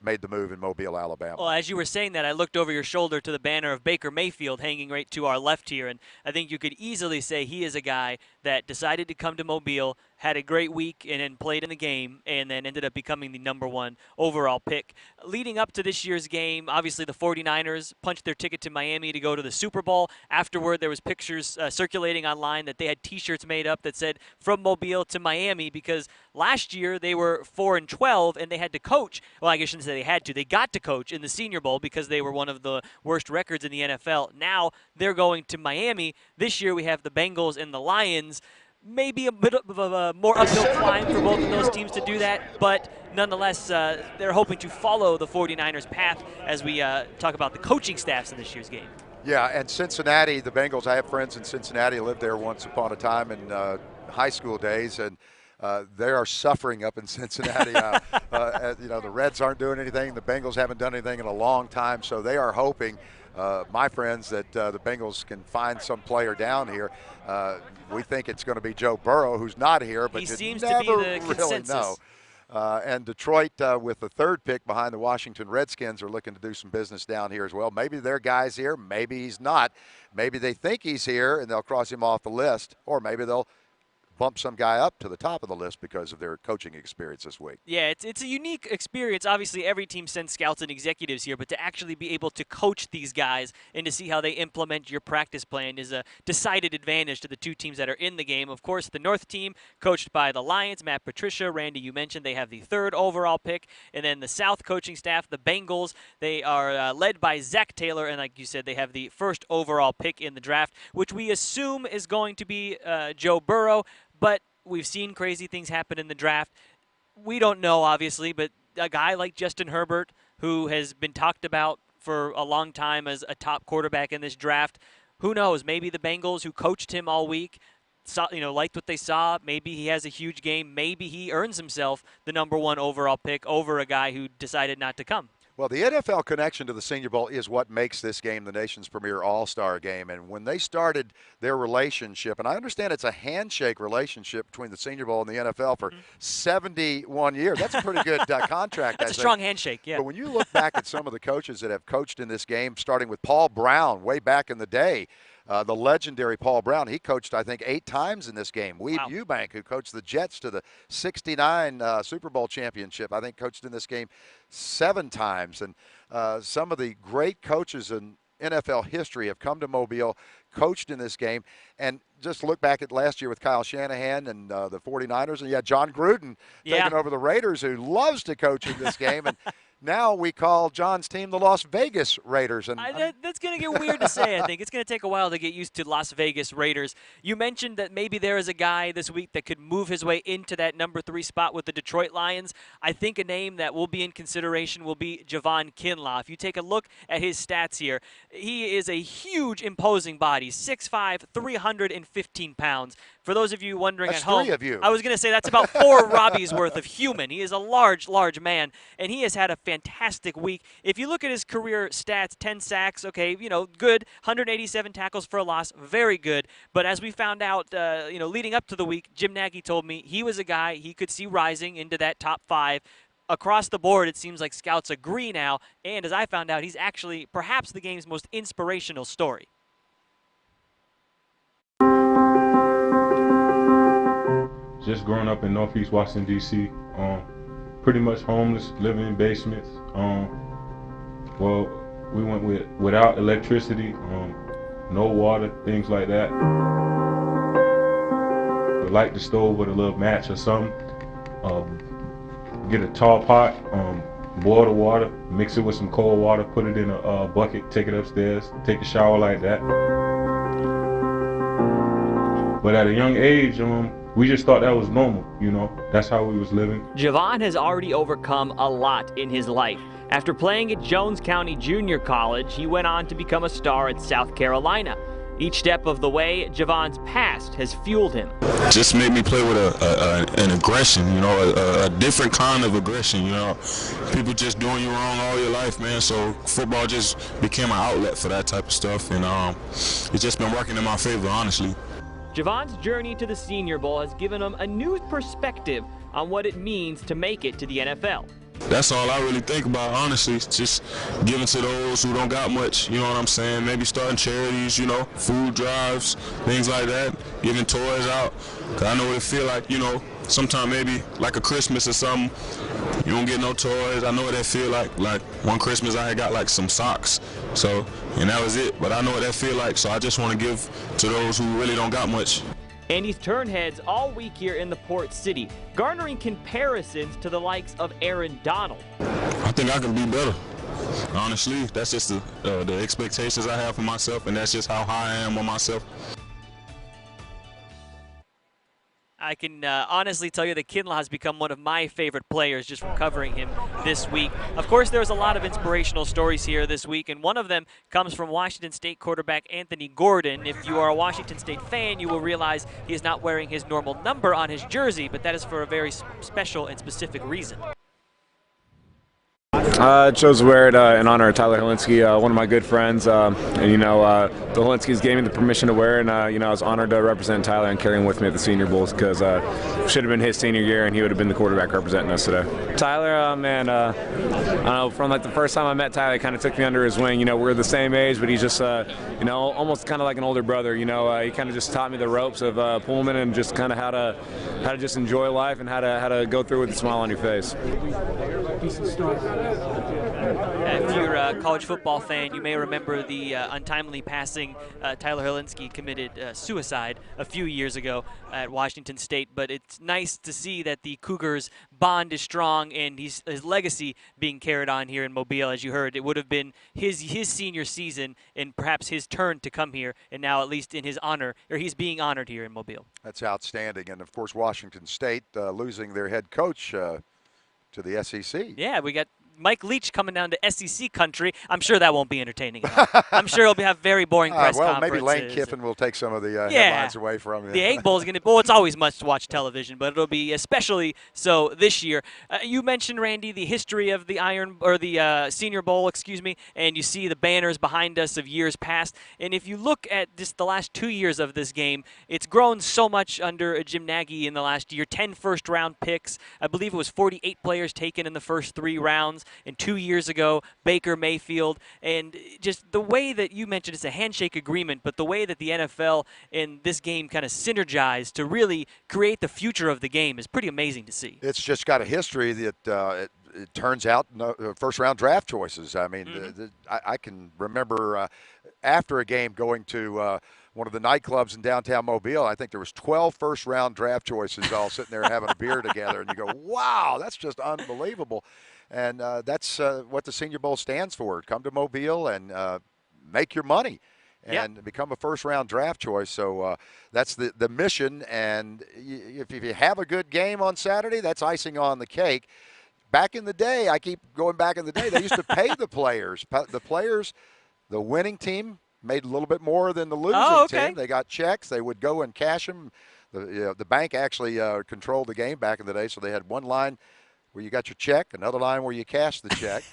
Speaker 4: made the move in Mobile, Alabama.
Speaker 3: Well, as you were saying that, I looked over your shoulder to the banner of Baker Mayfield hanging right to our left here, and I think you could easily say he is a guy that decided to come to Mobile, had a great week, and then played in the game, and then ended up becoming the #1 overall pick. Leading up to this year's game, obviously the 49ers punched their ticket to Miami to go to the Super Bowl. Afterward, there was pictures circulating online that they had T-shirts made up that said, "From Mobile to Miami," because last year they were 4-12, and they had to coach. Well, I guess I shouldn't say they had to. They got to coach in the Senior Bowl because they were one of the worst records in the NFL. Now they're going to Miami. This year we have the Bengals and the Lions. Maybe a bit of a more uphill climb for both of those teams to do that, but nonetheless, they're hoping to follow the 49ers' path as we talk about the coaching staffs in this year's game.
Speaker 4: Yeah, and Cincinnati, the Bengals, I have friends in Cincinnati, lived there once upon a time in high school days, and they are suffering up in Cincinnati. You know, the Reds aren't doing anything. The Bengals haven't done anything in a long time, so they are hoping, my friends, that the Bengals can find some player down here. We think it's going to be Joe Burrow, who's not here, but
Speaker 3: he
Speaker 4: you
Speaker 3: seems
Speaker 4: never
Speaker 3: to be the
Speaker 4: really
Speaker 3: consensus.
Speaker 4: know. And Detroit, with the 3rd pick behind the Washington Redskins, are looking to do some business down here as well. Maybe their guy's here, maybe he's not. Maybe they think he's here and they'll cross him off the list, or maybe they'll bump some guy up to the top of the list because of their coaching experience this week.
Speaker 3: Yeah, it's a unique experience. Obviously, every team sends scouts and executives here, but to actually be able to coach these guys and to see how they implement your practice plan is a decided advantage to the two teams that are in the game. Of course, the North team, coached by the Lions, Matt Patricia. Randy, you mentioned they have the 3rd overall pick. And then the South coaching staff, the Bengals, they are led by Zach Taylor, and like you said, they have the 1st overall pick in the draft, which we assume is going to be Joe Burrow. But we've seen crazy things happen in the draft. We don't know, obviously, but a guy like Justin Herbert, who has been talked about for a long time as a top quarterback in this draft, who knows? Maybe the Bengals, who coached him all week, liked what they saw. Maybe he has a huge game. Maybe he earns himself the #1 overall pick over a guy who decided not to come.
Speaker 4: Well, the NFL connection to the Senior Bowl is what makes this game the nation's premier all-star game. And when they started their relationship, and I understand it's a handshake relationship between the Senior Bowl and the NFL for 71 years. That's a pretty good contract.
Speaker 3: That's a strong handshake, yeah.
Speaker 4: But when you look back at some of the coaches that have coached in this game, starting with Paul Brown way back in the day, the legendary Paul Brown, he coached, I think, 8 times in this game. Weeb Eubank, who coached the Jets to the '69 Super Bowl championship, I think coached in this game 7 times. And some of the great coaches in NFL history have come to Mobile, coached in this game. And just look back at last year with Kyle Shanahan and the 49ers. And you had John Gruden taking over the Raiders, who loves to coach in this game. And now we call John's team the Las Vegas Raiders. And
Speaker 3: that's going to get weird to say, I think. It's going to take a while to get used to Las Vegas Raiders. You mentioned that maybe there is a guy this week that could move his way into that #3 spot with the Detroit Lions. I think a name that will be in consideration will be Javon Kinlaw. If you take a look at his stats here, he is a huge, imposing body, 6'5", 315 pounds. For those of you wondering
Speaker 4: that's
Speaker 3: at home,
Speaker 4: 3 of you.
Speaker 3: I was going to say that's about 4 Robbies worth of human. He is a large, large man, and he has had a fantastic week. If you look at his career stats, 10 sacks, okay, good. 187 tackles for a loss, very good. But as we found out, leading up to the week, Jim Nagy told me he was a guy he could see rising into that top 5. Across the board, it seems like scouts agree now, and as I found out, he's actually perhaps the game's most inspirational story.
Speaker 15: Just growing up in Northeast Washington, D.C., pretty much homeless, living in basements. Well, we went without electricity, no water, things like that. We light the stove with a little match or something. Get a tall pot, boil the water, mix it with some cold water, put it in a bucket, take it upstairs, take a shower like that. But at a young age, we just thought that was normal, That's how we was living.
Speaker 3: Javon has already overcome a lot in his life. After playing at Jones County Junior College, he went on to become a star at South Carolina. Each step of the way, Javon's past has fueled him.
Speaker 15: Just made me play with an aggression, a different kind of aggression, People just doing you wrong all your life, man. So football just became an outlet for that type of stuff, and it's just been working in my favor, honestly.
Speaker 3: Javon's journey to the Senior Bowl has given him a new perspective on what it means to make it to the NFL.
Speaker 15: That's all I really think about, honestly. Just giving to those who don't got much, you know what I'm saying? Maybe starting charities, you know, food drives, things like that, giving toys out. 'Cause I know what it feel like, you know, sometime maybe like a Christmas or something, you don't get no toys. I know what that feel like. Like one Christmas I had got like some socks, so, and that was it. But I know what that feel like, so I just want to give to those who really don't got much.
Speaker 3: And he's turned heads all week here in the Port City, garnering comparisons to the likes of Aaron Donald.
Speaker 15: I think I can be better. Honestly, that's just the expectations I have for myself, and that's just how high I am on myself.
Speaker 3: I can honestly tell you that Kinlaw has become one of my favorite players just from covering him this week. Of course, there's a lot of inspirational stories here this week, and one of them comes from Washington State quarterback Anthony Gordon. If you are a Washington State fan, you will realize he is not wearing his normal number on his jersey, but that is for a very special and specific reason.
Speaker 5: I chose to wear it in honor of Tyler Helinski, one of my good friends. And, you know, the Helinskis gave me the permission to wear it, and, you know, I was honored to represent Tyler and carry him with me at the Senior Bowls because it should have been his senior year, and he would have been the quarterback representing us today. Tyler, man, I don't know, from like the first time I met Tyler, he kind of took me under his wing. You know, we're the same age, but he's just, you know, almost kind of like an older brother. You know, he kind of just taught me the ropes of Pullman and just kind of how to just enjoy life and how to go through with a smile on your face.
Speaker 3: If you're a college football fan, you may remember the untimely passing. Tyler Helinski committed suicide a few years ago at Washington State, but it's nice to see that the Cougars' bond is strong and his legacy being carried on here in Mobile. As you heard, it would have been his senior season and perhaps his turn to come here, and now at least in his honor, or he's being honored here in Mobile.
Speaker 4: That's outstanding. And, of course, Washington State losing their head coach to the SEC.
Speaker 3: Yeah, we got Mike Leach coming down to SEC country. I'm sure that won't be entertaining at all. I'm sure he'll have very boring press conferences.
Speaker 4: Well, maybe Lane Kiffin will take some of the headlines away from it.
Speaker 3: The Egg Bowl is going to, well, it's always must-watch television, but it'll be especially so this year. You mentioned, Randy, the history of the Senior Bowl, excuse me, and you see the banners behind us of years past. And if you look at just the last 2 years of this game, it's grown so much under Jim Nagy in the last year. 10 first-round picks. I believe it was 48 players taken in the first 3 rounds. And 2 years ago, Baker Mayfield, and just the way that you mentioned it's a handshake agreement, but the way that the NFL and this game kind of synergized to really create the future of the game is pretty amazing to see.
Speaker 4: It's just got a history that it turns out first-round draft choices. I mean, I can remember after a game going to one of the nightclubs in downtown Mobile. I think there was 12 first-round draft choices all sitting there having a beer together, and you go, wow, that's just unbelievable. And that's what the Senior Bowl stands for. Come to Mobile and make your money and become a first-round draft choice. So that's the mission. And if you have a good game on Saturday, that's icing on the cake. Back in the day, I keep going back in the day, they used to pay the players. The winning team made a little bit more than the losing team. They got checks. They would go and cash them. The bank actually controlled the game back in the day, so they had one line where you got your check, another line where you cash the check,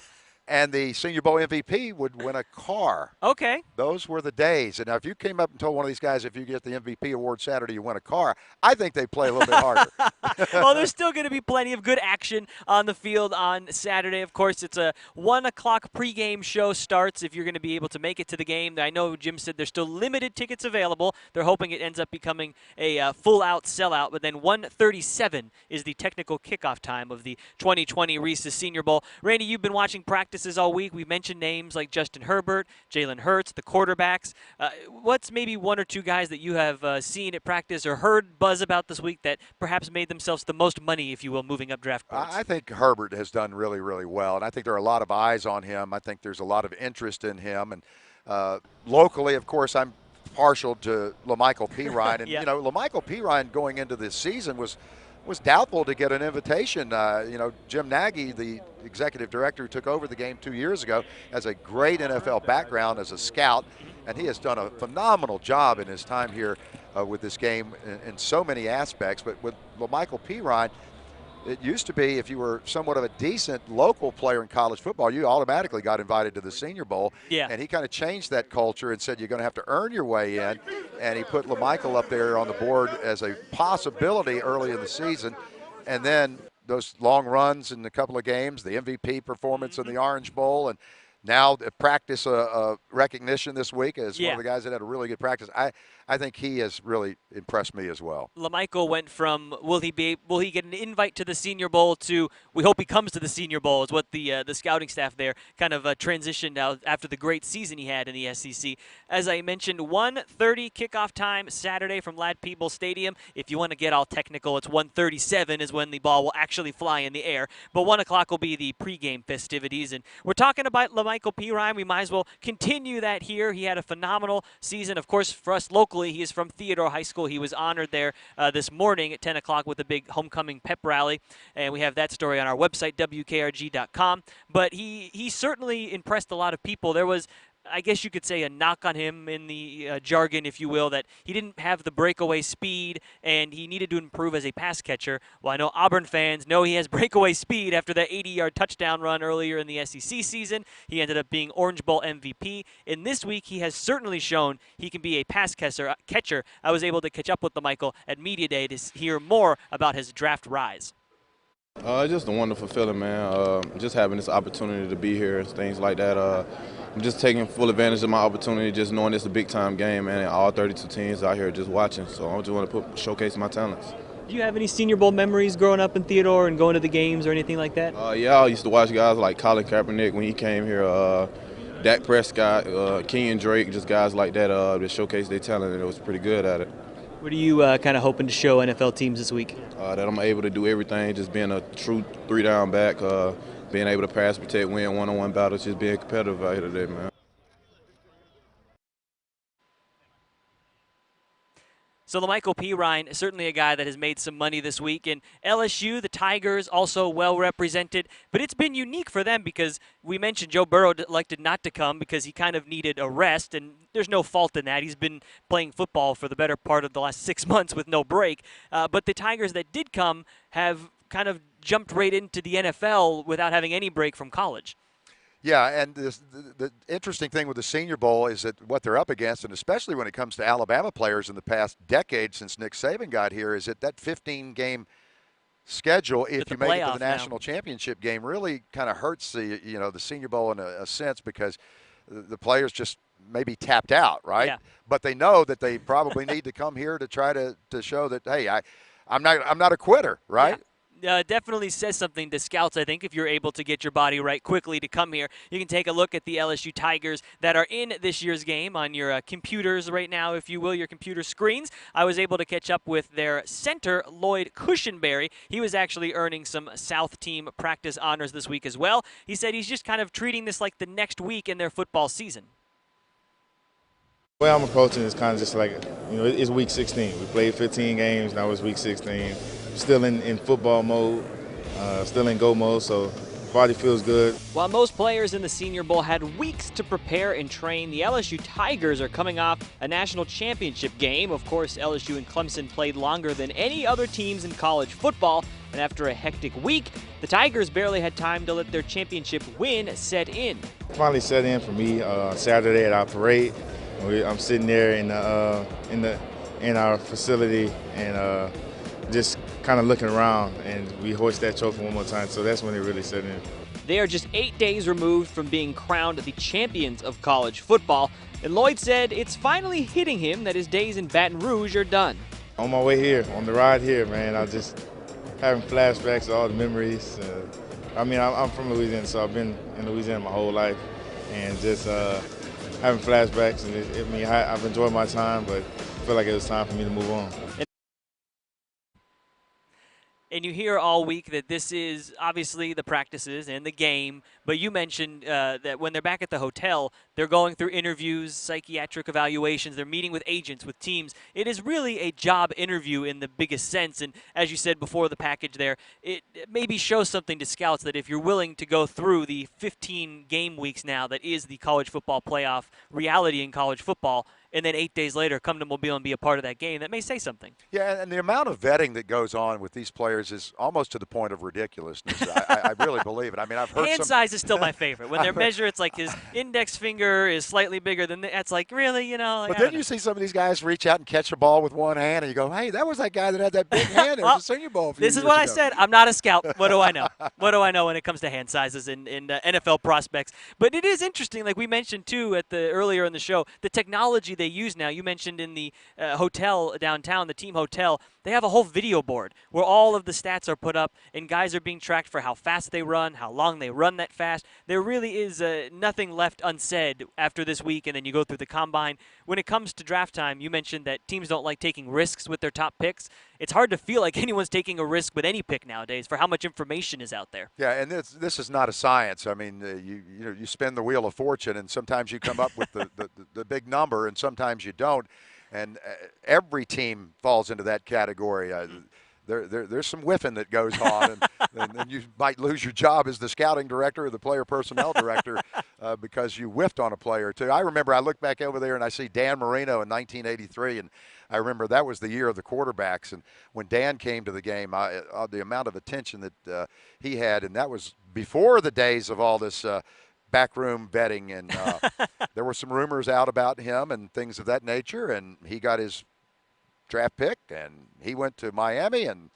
Speaker 4: and the Senior Bowl MVP would win a car.
Speaker 3: Okay.
Speaker 4: Those were the days. And now if you came up and told one of these guys if you get the MVP award Saturday, you win a car, I think they'd play a little bit harder.
Speaker 3: Well, there's still going to be plenty of good action on the field on Saturday. Of course, it's a 1 o'clock pregame show starts if you're going to be able to make it to the game. I know Jim said there's still limited tickets available. They're hoping it ends up becoming a full-out sellout. But then 1:37 is the technical kickoff time of the 2020 REESE'S Senior Bowl. Randy, you've been watching practices all week. We've mentioned names like Justin Herbert, Jalen Hurts, the quarterbacks. What's maybe 1 or 2 guys that you have seen at practice or heard buzz about this week that perhaps made themselves the most money, if you will, moving up draft boards?
Speaker 4: I think Herbert has done really, really well, and I think there are a lot of eyes on him. I think there's a lot of interest in him. And locally, of course, I'm partial to LaMichael Pirine. And, you know, LaMichael Pirine going into this season was doubtful to get an invitation. You know, Jim Nagy, the executive director who took over the game 2 years ago, has a great NFL background as a scout, and he has done a phenomenal job in his time here with this game in so many aspects. But with LaMichael Pirine, it used to be if you were somewhat of a decent local player in college football, you automatically got invited to the Senior Bowl.
Speaker 3: Yeah.
Speaker 4: And he kind of changed that culture and said you're going to have to earn your way in. And he put LaMichael up there on the board as a possibility early in the season. And then those long runs in a couple of games, the MVP performance in the Orange Bowl, and now the practice recognition this week as one of the guys that had a really good practice. I think he has really impressed me as well.
Speaker 3: LaMichael went from will he get an invite to the Senior Bowl to we hope he comes to the Senior Bowl is what the scouting staff there kind of transitioned out after the great season he had in the SEC. As I mentioned, 1:30 kickoff time Saturday from Ladd Peebles Stadium. If you want to get all technical, it's 1:37 is when the ball will actually fly in the air. But 1 o'clock will be the pregame festivities. And we're talking about LaMichael Pirine. We might as well continue that here. He had a phenomenal season. Of course, for us locally, he is from Theodore High School. He was honored there this morning at 10 o'clock with a big homecoming pep rally, and we have that story on our website, WKRG.com. But he certainly impressed a lot of people. There was, I guess you could say, a knock on him in the jargon, if you will, that he didn't have the breakaway speed and he needed to improve as a pass catcher. Well, I know Auburn fans know he has breakaway speed after that 80-yard touchdown run earlier in the SEC season. He ended up being Orange Bowl MVP. And this week, he has certainly shown he can be a pass catcher. I was able to catch up with LaMichael at Media Day to hear more about his draft rise.
Speaker 14: Just a wonderful feeling, man. Just having this opportunity to be here and things like that. I'm just taking full advantage of my opportunity, just knowing it's a big-time game, man, and all 32 teams out here just watching. So I just want to showcase my talents.
Speaker 3: Do you have any Senior Bowl memories growing up in Theodore and going to the games or anything like that?
Speaker 14: Yeah, I used to watch guys like Colin Kaepernick when he came here, Dak Prescott, Kenyon Drake, just guys like that that showcase their talent, and it was pretty good at it.
Speaker 3: What are you kind of hoping to show NFL teams this week?
Speaker 14: That I'm able to do everything, just being a true three-down back, being able to pass, protect, win one-on-one battles, just being competitive out here today, man.
Speaker 3: So LaMichael Pirine, certainly a guy that has made some money this week. And LSU, the Tigers, also well represented. But it's been unique for them because we mentioned Joe Burrow elected not to come because he kind of needed a rest. And there's no fault in that. He's been playing football for the better part of the last 6 months with no break. But the Tigers that did come have kind of jumped right into the NFL without having any break from college.
Speaker 4: Yeah, and the interesting thing with the Senior Bowl is that what they're up against, and especially when it comes to Alabama players in the past decade since Nick Saban got here, is that 15-game schedule, if you make it to the national championship game, really kind of hurts the Senior Bowl in a sense because the players just maybe tapped out, right?
Speaker 3: Yeah.
Speaker 4: But they know that they probably need to come here to try to show that, hey, I'm not a quitter, right?
Speaker 3: Yeah. Definitely says something to scouts, I think, if you're able to get your body right quickly to come here. You can take a look at the LSU Tigers that are in this year's game on your computers right now, if you will, your computer screens. I was able to catch up with their center, Lloyd Cushenberry. He was actually earning some South team practice honors this week as well. He said he's just kind of treating this like the next week in their football season.
Speaker 16: The way I'm approaching is kind of just like, it's week 16. We played 15 games, now it's week 16. Still in football mode, still in go mode, so body feels good.
Speaker 3: While most players in the Senior Bowl had weeks to prepare and train, the LSU Tigers are coming off a national championship game. Of course, LSU and Clemson played longer than any other teams in college football, and after a hectic week, the Tigers barely had time to let their championship win set in.
Speaker 16: Finally set in for me Saturday at our parade. I'm sitting there in our facility and just kind of looking around, and we hoist that trophy one more time, so that's when it really set in.
Speaker 3: They are just 8 days removed from being crowned the champions of college football, and Lloyd said it's finally hitting him that his days in Baton Rouge are done.
Speaker 16: On my way here, on the ride here, man, I just having flashbacks of all the memories. I'm from Louisiana, so I've been in Louisiana my whole life, and just having flashbacks, and I've enjoyed my time, but I feel like it was time for me to move on.
Speaker 3: And you hear all week that this is obviously the practices and the game, but you mentioned that when they're back at the hotel, they're going through interviews, psychiatric evaluations, they're meeting with agents, with teams. It is really a job interview in the biggest sense, and as you said before the package there, it maybe shows something to scouts that if you're willing to go through the 15 game weeks now that is the college football playoff reality in college football, and then 8 days later come to Mobile and be a part of that game, that may say something.
Speaker 4: Yeah, and the amount of vetting that goes on with these players is almost to the point of ridiculousness. I really believe it. I mean, I've heard
Speaker 3: hand size is still my favorite. When they're measured, it's like his index finger is slightly bigger than that's like, really, you know. Like,
Speaker 4: but then you see some of these guys reach out and catch a ball with one hand, and you go, hey, that was that guy that had that big hand. It was a Senior Bowl.
Speaker 3: This is what I said. I'm not a scout. What do I know? What do I know when it comes to hand sizes in NFL prospects? But it is interesting, like we mentioned too earlier in the show, the technology they use now. You mentioned in the hotel downtown, the team hotel, they have a whole video board where all of the stats are put up, and guys are being tracked for how fast they run, how long they run that fast. There really is nothing left unsaid after this week, and then you go through the combine. When it comes to draft time, you mentioned that teams don't like taking risks with their top picks. It's hard to feel like anyone's taking a risk with any pick nowadays for how much information is out there.
Speaker 4: Yeah, and this is not a science. I mean, you spin the wheel of fortune, and sometimes you come up with the big number, and sometimes you don't. And every team falls into that category. There's some whiffing that goes on, and you might lose your job as the scouting director or the player personnel director because you whiffed on a player or two. I remember I look back over there and I see Dan Marino in 1983, and I remember that was the year of the quarterbacks. And when Dan came to the game, the amount of attention that he had, and that was before the days of all this backroom betting, and there were some rumors out about him and things of that nature, and he got his draft pick, and he went to Miami and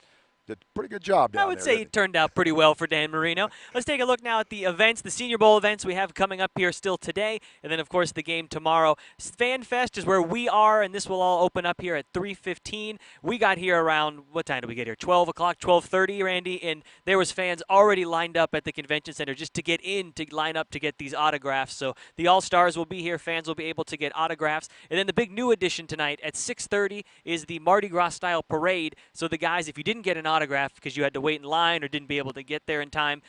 Speaker 4: did a pretty good job down there.
Speaker 3: I would say it turned out pretty well for Dan Marino. Let's take a look now at the events, the Senior Bowl events we have coming up here still today, and then, of course, the game tomorrow. Fan Fest is where we are, and this will all open up here at 3:15. We got here around, what time did we get here? 12 o'clock, 12:30, Randy, and there was fans already lined up at the convention center just to get in, to line up to get these autographs. So the All-Stars will be here. Fans will be able to get autographs. And then the big new addition tonight at 6:30 is the Mardi Gras-style parade. So the guys, if you didn't get an autograph because you had to wait in line or didn't be able to get there in time,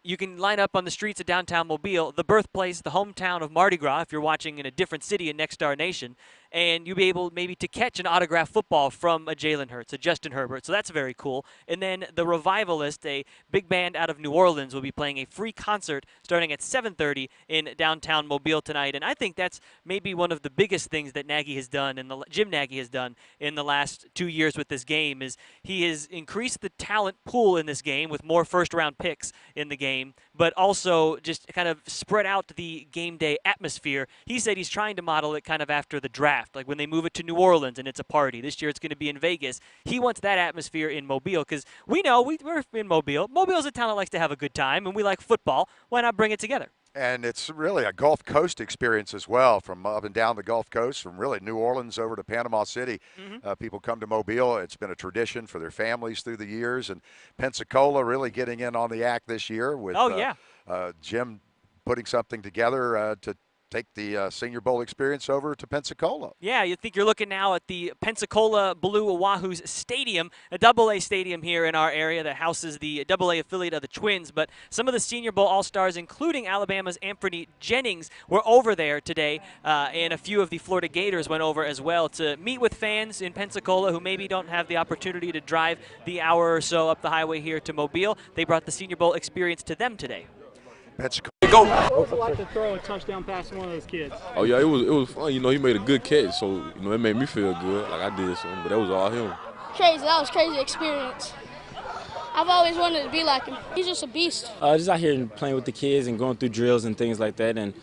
Speaker 3: you can line up on the streets of downtown Mobile, the birthplace, the hometown of Mardi Gras, if you're watching in a different city in Next Star Nation, and you'll be able maybe to catch an autographed football from a Jalen Hurts, a Justin Herbert. So that's very cool. And then the Revivalist, a big band out of New Orleans, will be playing a free concert starting at 7:30 in downtown Mobile tonight. And I think that's maybe one of the biggest things that Nagy has done, and Jim Nagy has done in the last 2 years with this game, is he has increased the talent pool in this game with more first-round picks in the game, but also just kind of spread out the game day atmosphere. He said he's trying to model it kind of after the draft, like when they move it to New Orleans and it's a party. This year it's going to be in Vegas. He wants that atmosphere in Mobile because we know we're in Mobile. Mobile's a town that likes to have a good time, and we like football. Why not bring it together?
Speaker 4: And it's really a Gulf Coast experience as well, from up and down the Gulf Coast, from really New Orleans over to Panama City. People come to Mobile. It's been a tradition for their families through the years. And Pensacola really getting in on the act this year with Jim putting something together to take the Senior Bowl experience over to Pensacola.
Speaker 3: Yeah, you think you're looking now at the Pensacola Blue Wahoos Stadium, a AA stadium here in our area that houses the AA affiliate of the Twins. But some of the Senior Bowl All-Stars, including Alabama's Anthony Jennings, were over there today, and a few of the Florida Gators went over as well to meet with fans in Pensacola who maybe don't have the opportunity to drive the hour or so up the highway here to Mobile. They brought the Senior Bowl experience to them today.
Speaker 4: Pensacola.
Speaker 11: Go. What's it like to throw a touchdown pass to one of those kids?
Speaker 20: Oh yeah, it was fun. You know, he made a good catch, so it made me feel good, like I did something. But that was all him.
Speaker 8: Crazy. That was a crazy experience. I've always wanted to be like him. He's just a beast.
Speaker 22: Just out here and playing with the kids and going through drills and things like that, and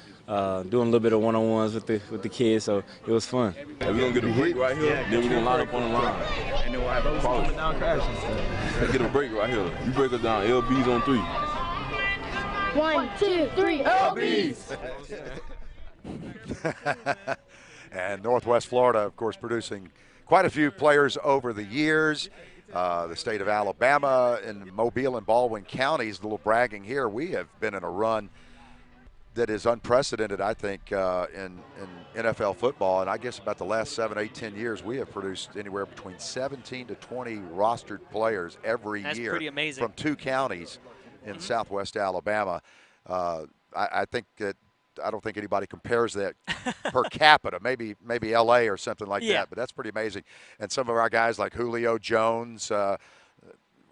Speaker 22: doing a little bit of one-on-ones with the kids. So it was fun.
Speaker 20: We're gonna get a break right here. Then we're gonna line up on the line.
Speaker 11: And then we'll have those coming down crashing.
Speaker 20: Let's get a break right here. You break us down. LBs on 3.
Speaker 8: 1, 2, 3, LBs!
Speaker 4: And Northwest Florida, of course, producing quite a few players over the years. The state of Alabama and Mobile and Baldwin counties, a little bragging here. We have been in a run that is unprecedented, I think, in NFL football. And I guess about the last 7, 8, 10 years, we have produced anywhere between 17 to 20 rostered players every year.
Speaker 3: That's pretty amazing.
Speaker 4: From 2 counties in southwest Alabama. I think that I don't think anybody compares that per capita. Maybe L.A. or something like that, but that's pretty amazing. And some of our guys like Julio Jones,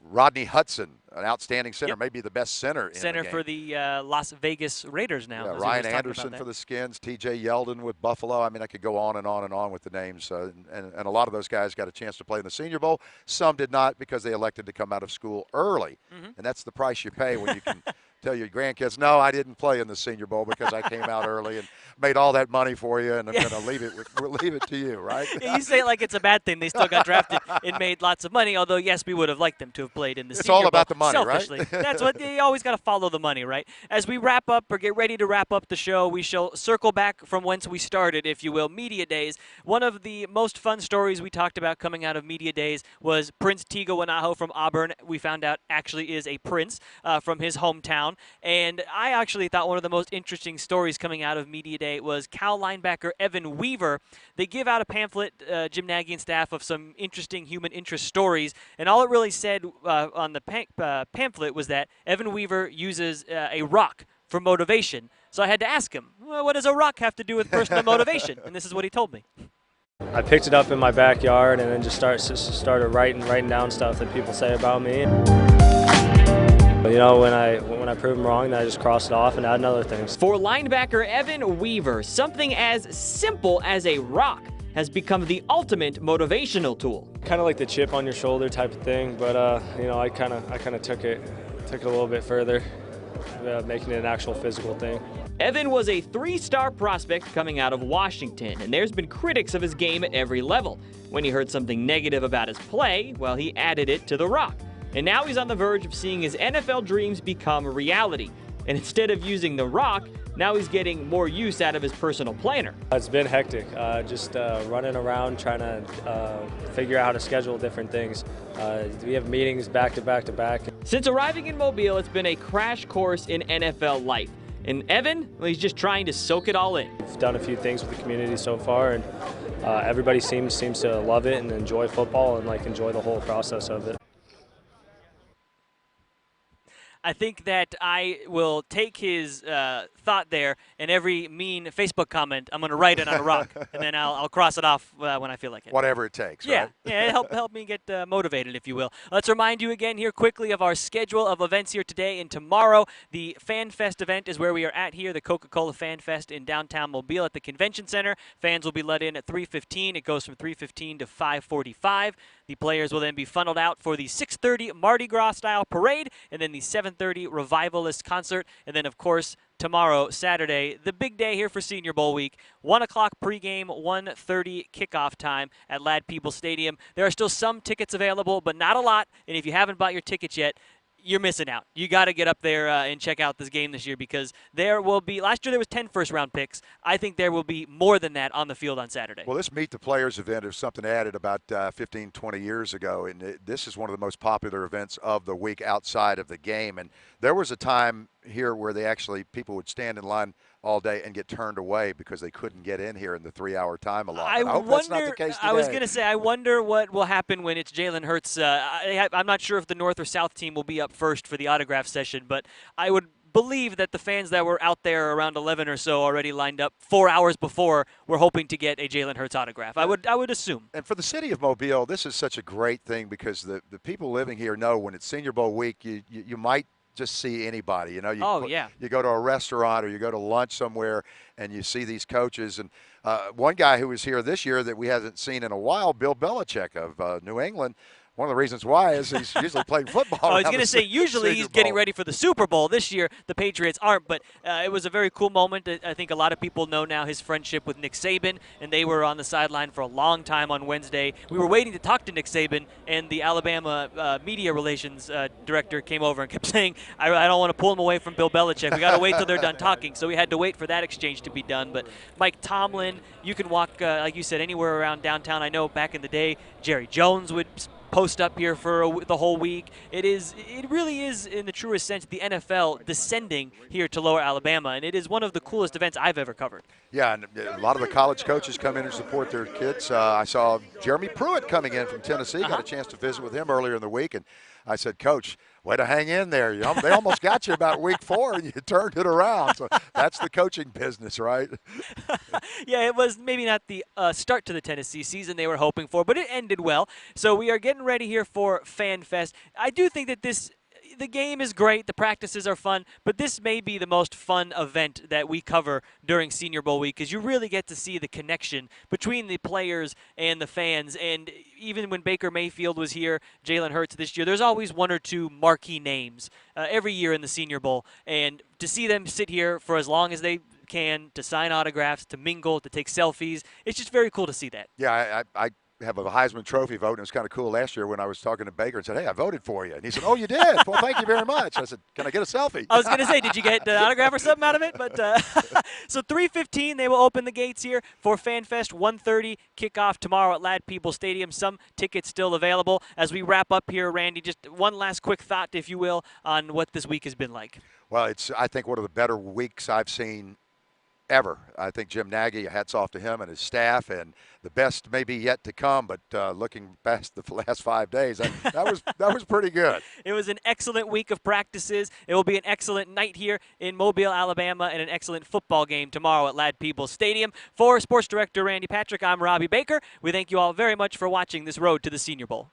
Speaker 4: Rodney Hudson, an outstanding center, maybe the best center in the
Speaker 3: Center
Speaker 4: game.
Speaker 3: for the Las Vegas Raiders now.
Speaker 4: Yeah,
Speaker 3: as we
Speaker 4: Ryan
Speaker 3: was talking
Speaker 4: Anderson
Speaker 3: about
Speaker 4: for
Speaker 3: that.
Speaker 4: the Skins, T.J. Yeldon with Buffalo. I mean, I could go on and on and on with the names. And a lot of those guys got a chance to play in the Senior Bowl. Some did not because they elected to come out of school early. And that's the price you pay when you can tell your grandkids, no, I didn't play in the Senior Bowl because I came out early and made all that money for you, and I'm going to leave it to you, right?
Speaker 3: Yeah, you say it like it's a bad thing. They still got drafted and made lots of money, although, yes, we would have liked them to have played in the Senior Bowl.
Speaker 4: It's all about the money,
Speaker 3: selfishly.
Speaker 4: right?
Speaker 3: That's what you always got to follow the money, right? As we wrap up or get ready to wrap up the show, we shall circle back from whence we started, if you will, Media Days. One of the most fun stories we talked about coming out of Media Days was Prince Tigo from Auburn. We found out actually is a prince from his hometown. And I actually thought one of the most interesting stories coming out of Media Day was Cal linebacker Evan Weaver. They give out a pamphlet, Jim Nagy and staff, of some interesting human interest stories, and all it really said on the pamphlet was that Evan Weaver uses a rock for motivation. So I had to ask him, well, what does a rock have to do with personal motivation? And this is what he told me.
Speaker 6: I picked it up in my backyard and then just started writing down stuff that people say about me. You know, when I prove them wrong, then I just cross it off and add other things.
Speaker 3: For linebacker Evan Weaver, something as simple as a rock has become the ultimate motivational tool.
Speaker 6: Kind of like the chip on your shoulder type of thing, but you know, I kind of took it a little bit further, making it an actual physical thing.
Speaker 3: Evan was a 3-star prospect coming out of Washington, and there's been critics of his game at every level. When he heard something negative about his play, well, he added it to the rock. And now he's on the verge of seeing his NFL dreams become reality. And instead of using the rock, now he's getting more use out of his personal planner.
Speaker 6: It's been hectic, just running around trying to figure out how to schedule different things. We have meetings back to back to back.
Speaker 3: Since arriving in Mobile, it's been a crash course in NFL life. And Evan, well, he's just trying to soak it all in.
Speaker 6: We've done a few things with the community so far, and everybody seems to love it and enjoy football and enjoy the whole process of it.
Speaker 3: I think that I will take his thought there, and every mean Facebook comment, I'm going to write it on a rock, and then I'll cross it off when I feel like it.
Speaker 4: Whatever it takes,
Speaker 3: yeah,
Speaker 4: right?
Speaker 3: Yeah, help me get motivated, if you will. Let's remind you again here quickly of our schedule of events here today and tomorrow. The Fan Fest event is where we are at here, the Coca-Cola Fan Fest in downtown Mobile at the Convention Center. Fans will be let in at 3:15. It goes from 3:15 to 5:45. The players will then be funneled out for the 6:30 Mardi Gras-style parade, and then the 7:30 Revivalist concert, and then, of course, tomorrow, Saturday, the big day here for Senior Bowl week. 1 o'clock pregame, 1:30 kickoff time at Ladd Peebles Stadium. There are still some tickets available, but not a lot, and if you haven't bought your tickets yet, you're missing out. You got to get up there and check out this game this year, because there will be, last year there was 10 first-round picks. I think there will be more than that on the field on Saturday.
Speaker 4: Well, this Meet the Players event is something added about 15, 20 years ago, and this is one of the most popular events of the week outside of the game. And there was a time here where people would stand in line all day and get turned away because they couldn't get in here in the 3-hour time allotment. I hope that's not the case today.
Speaker 3: I was going to say, I wonder what will happen when it's Jalen Hurts. I'm not sure if the North or South team will be up first for the autograph session, but I would believe that the fans that were out there around 11 or so already lined up 4 hours before were hoping to get a Jalen Hurts autograph. I would assume.
Speaker 4: And for the city of Mobile, this is such a great thing, because the people living here know when it's Senior Bowl week, you might just see anybody. You know, you go to a restaurant or you go to lunch somewhere and you see these coaches. And one guy who was here this year that we haven't seen in a while, Bill Belichick of New England. One of the reasons why is he's usually playing football.
Speaker 3: I was going to say, usually he's getting ready for the Super Bowl. This year, the Patriots aren't, but it was a very cool moment. I think a lot of people know now his friendship with Nick Saban, and they were on the sideline for a long time on Wednesday. We were waiting to talk to Nick Saban, and the Alabama media relations director came over and kept saying, I don't want to pull him away from Bill Belichick. We got to wait till they're done talking. So we had to wait for that exchange to be done. But Mike Tomlin, you can walk, like you said, anywhere around downtown. I know back in the day, Jerry Jones would post up here for the whole week. It really is, in the truest sense, the NFL descending here to Lower Alabama, and it is one of the coolest events I've ever covered.
Speaker 4: Yeah, and a lot of the college coaches come in and support their kids. I saw Jeremy Pruitt coming in from Tennessee. Got a chance to visit with him earlier in the week, and I said, Coach, way to hang in there. They almost got you about week 4, and you turned it around. So that's the coaching business, right?
Speaker 3: Yeah, it was maybe not the start to the Tennessee season they were hoping for, but it ended well. So we are getting ready here for Fan Fest. I do think that the game is great, the practices are fun, but this may be the most fun event that we cover during Senior Bowl week because you really get to see the connection between the players and the fans. And even when Baker Mayfield was here, Jalen Hurts this year, there's always 1 or 2 marquee names every year in the Senior Bowl. And to see them sit here for as long as they can, to sign autographs, to mingle, to take selfies, it's just very cool to see that.
Speaker 4: Yeah, I have a Heisman Trophy vote, and it was kind of cool last year when I was talking to Baker and said, hey, I voted for you. And he said, oh, you did? Well, thank you very much. I said, can I get a selfie?
Speaker 3: I was going to say, did you get an autograph or something out of it? But so 3:15, they will open the gates here for FanFest. 1:30 kickoff tomorrow at Lad People Stadium. Some tickets still available. As we wrap up here, Randy, just one last quick thought, if you will, on what this week has been like.
Speaker 4: Well, it's, I think, one of the better weeks I've seen ever. I think Jim Nagy, hats off to him and his staff, and the best may be yet to come, but looking past the last 5 days, that was pretty good.
Speaker 3: It was an excellent week of practices. It will be an excellent night here in Mobile, Alabama, and an excellent football game tomorrow at Lad People Stadium. For Sports Director Randy Patrick, I'm Robbie Baker. We thank you all very much for watching this road to the Senior Bowl.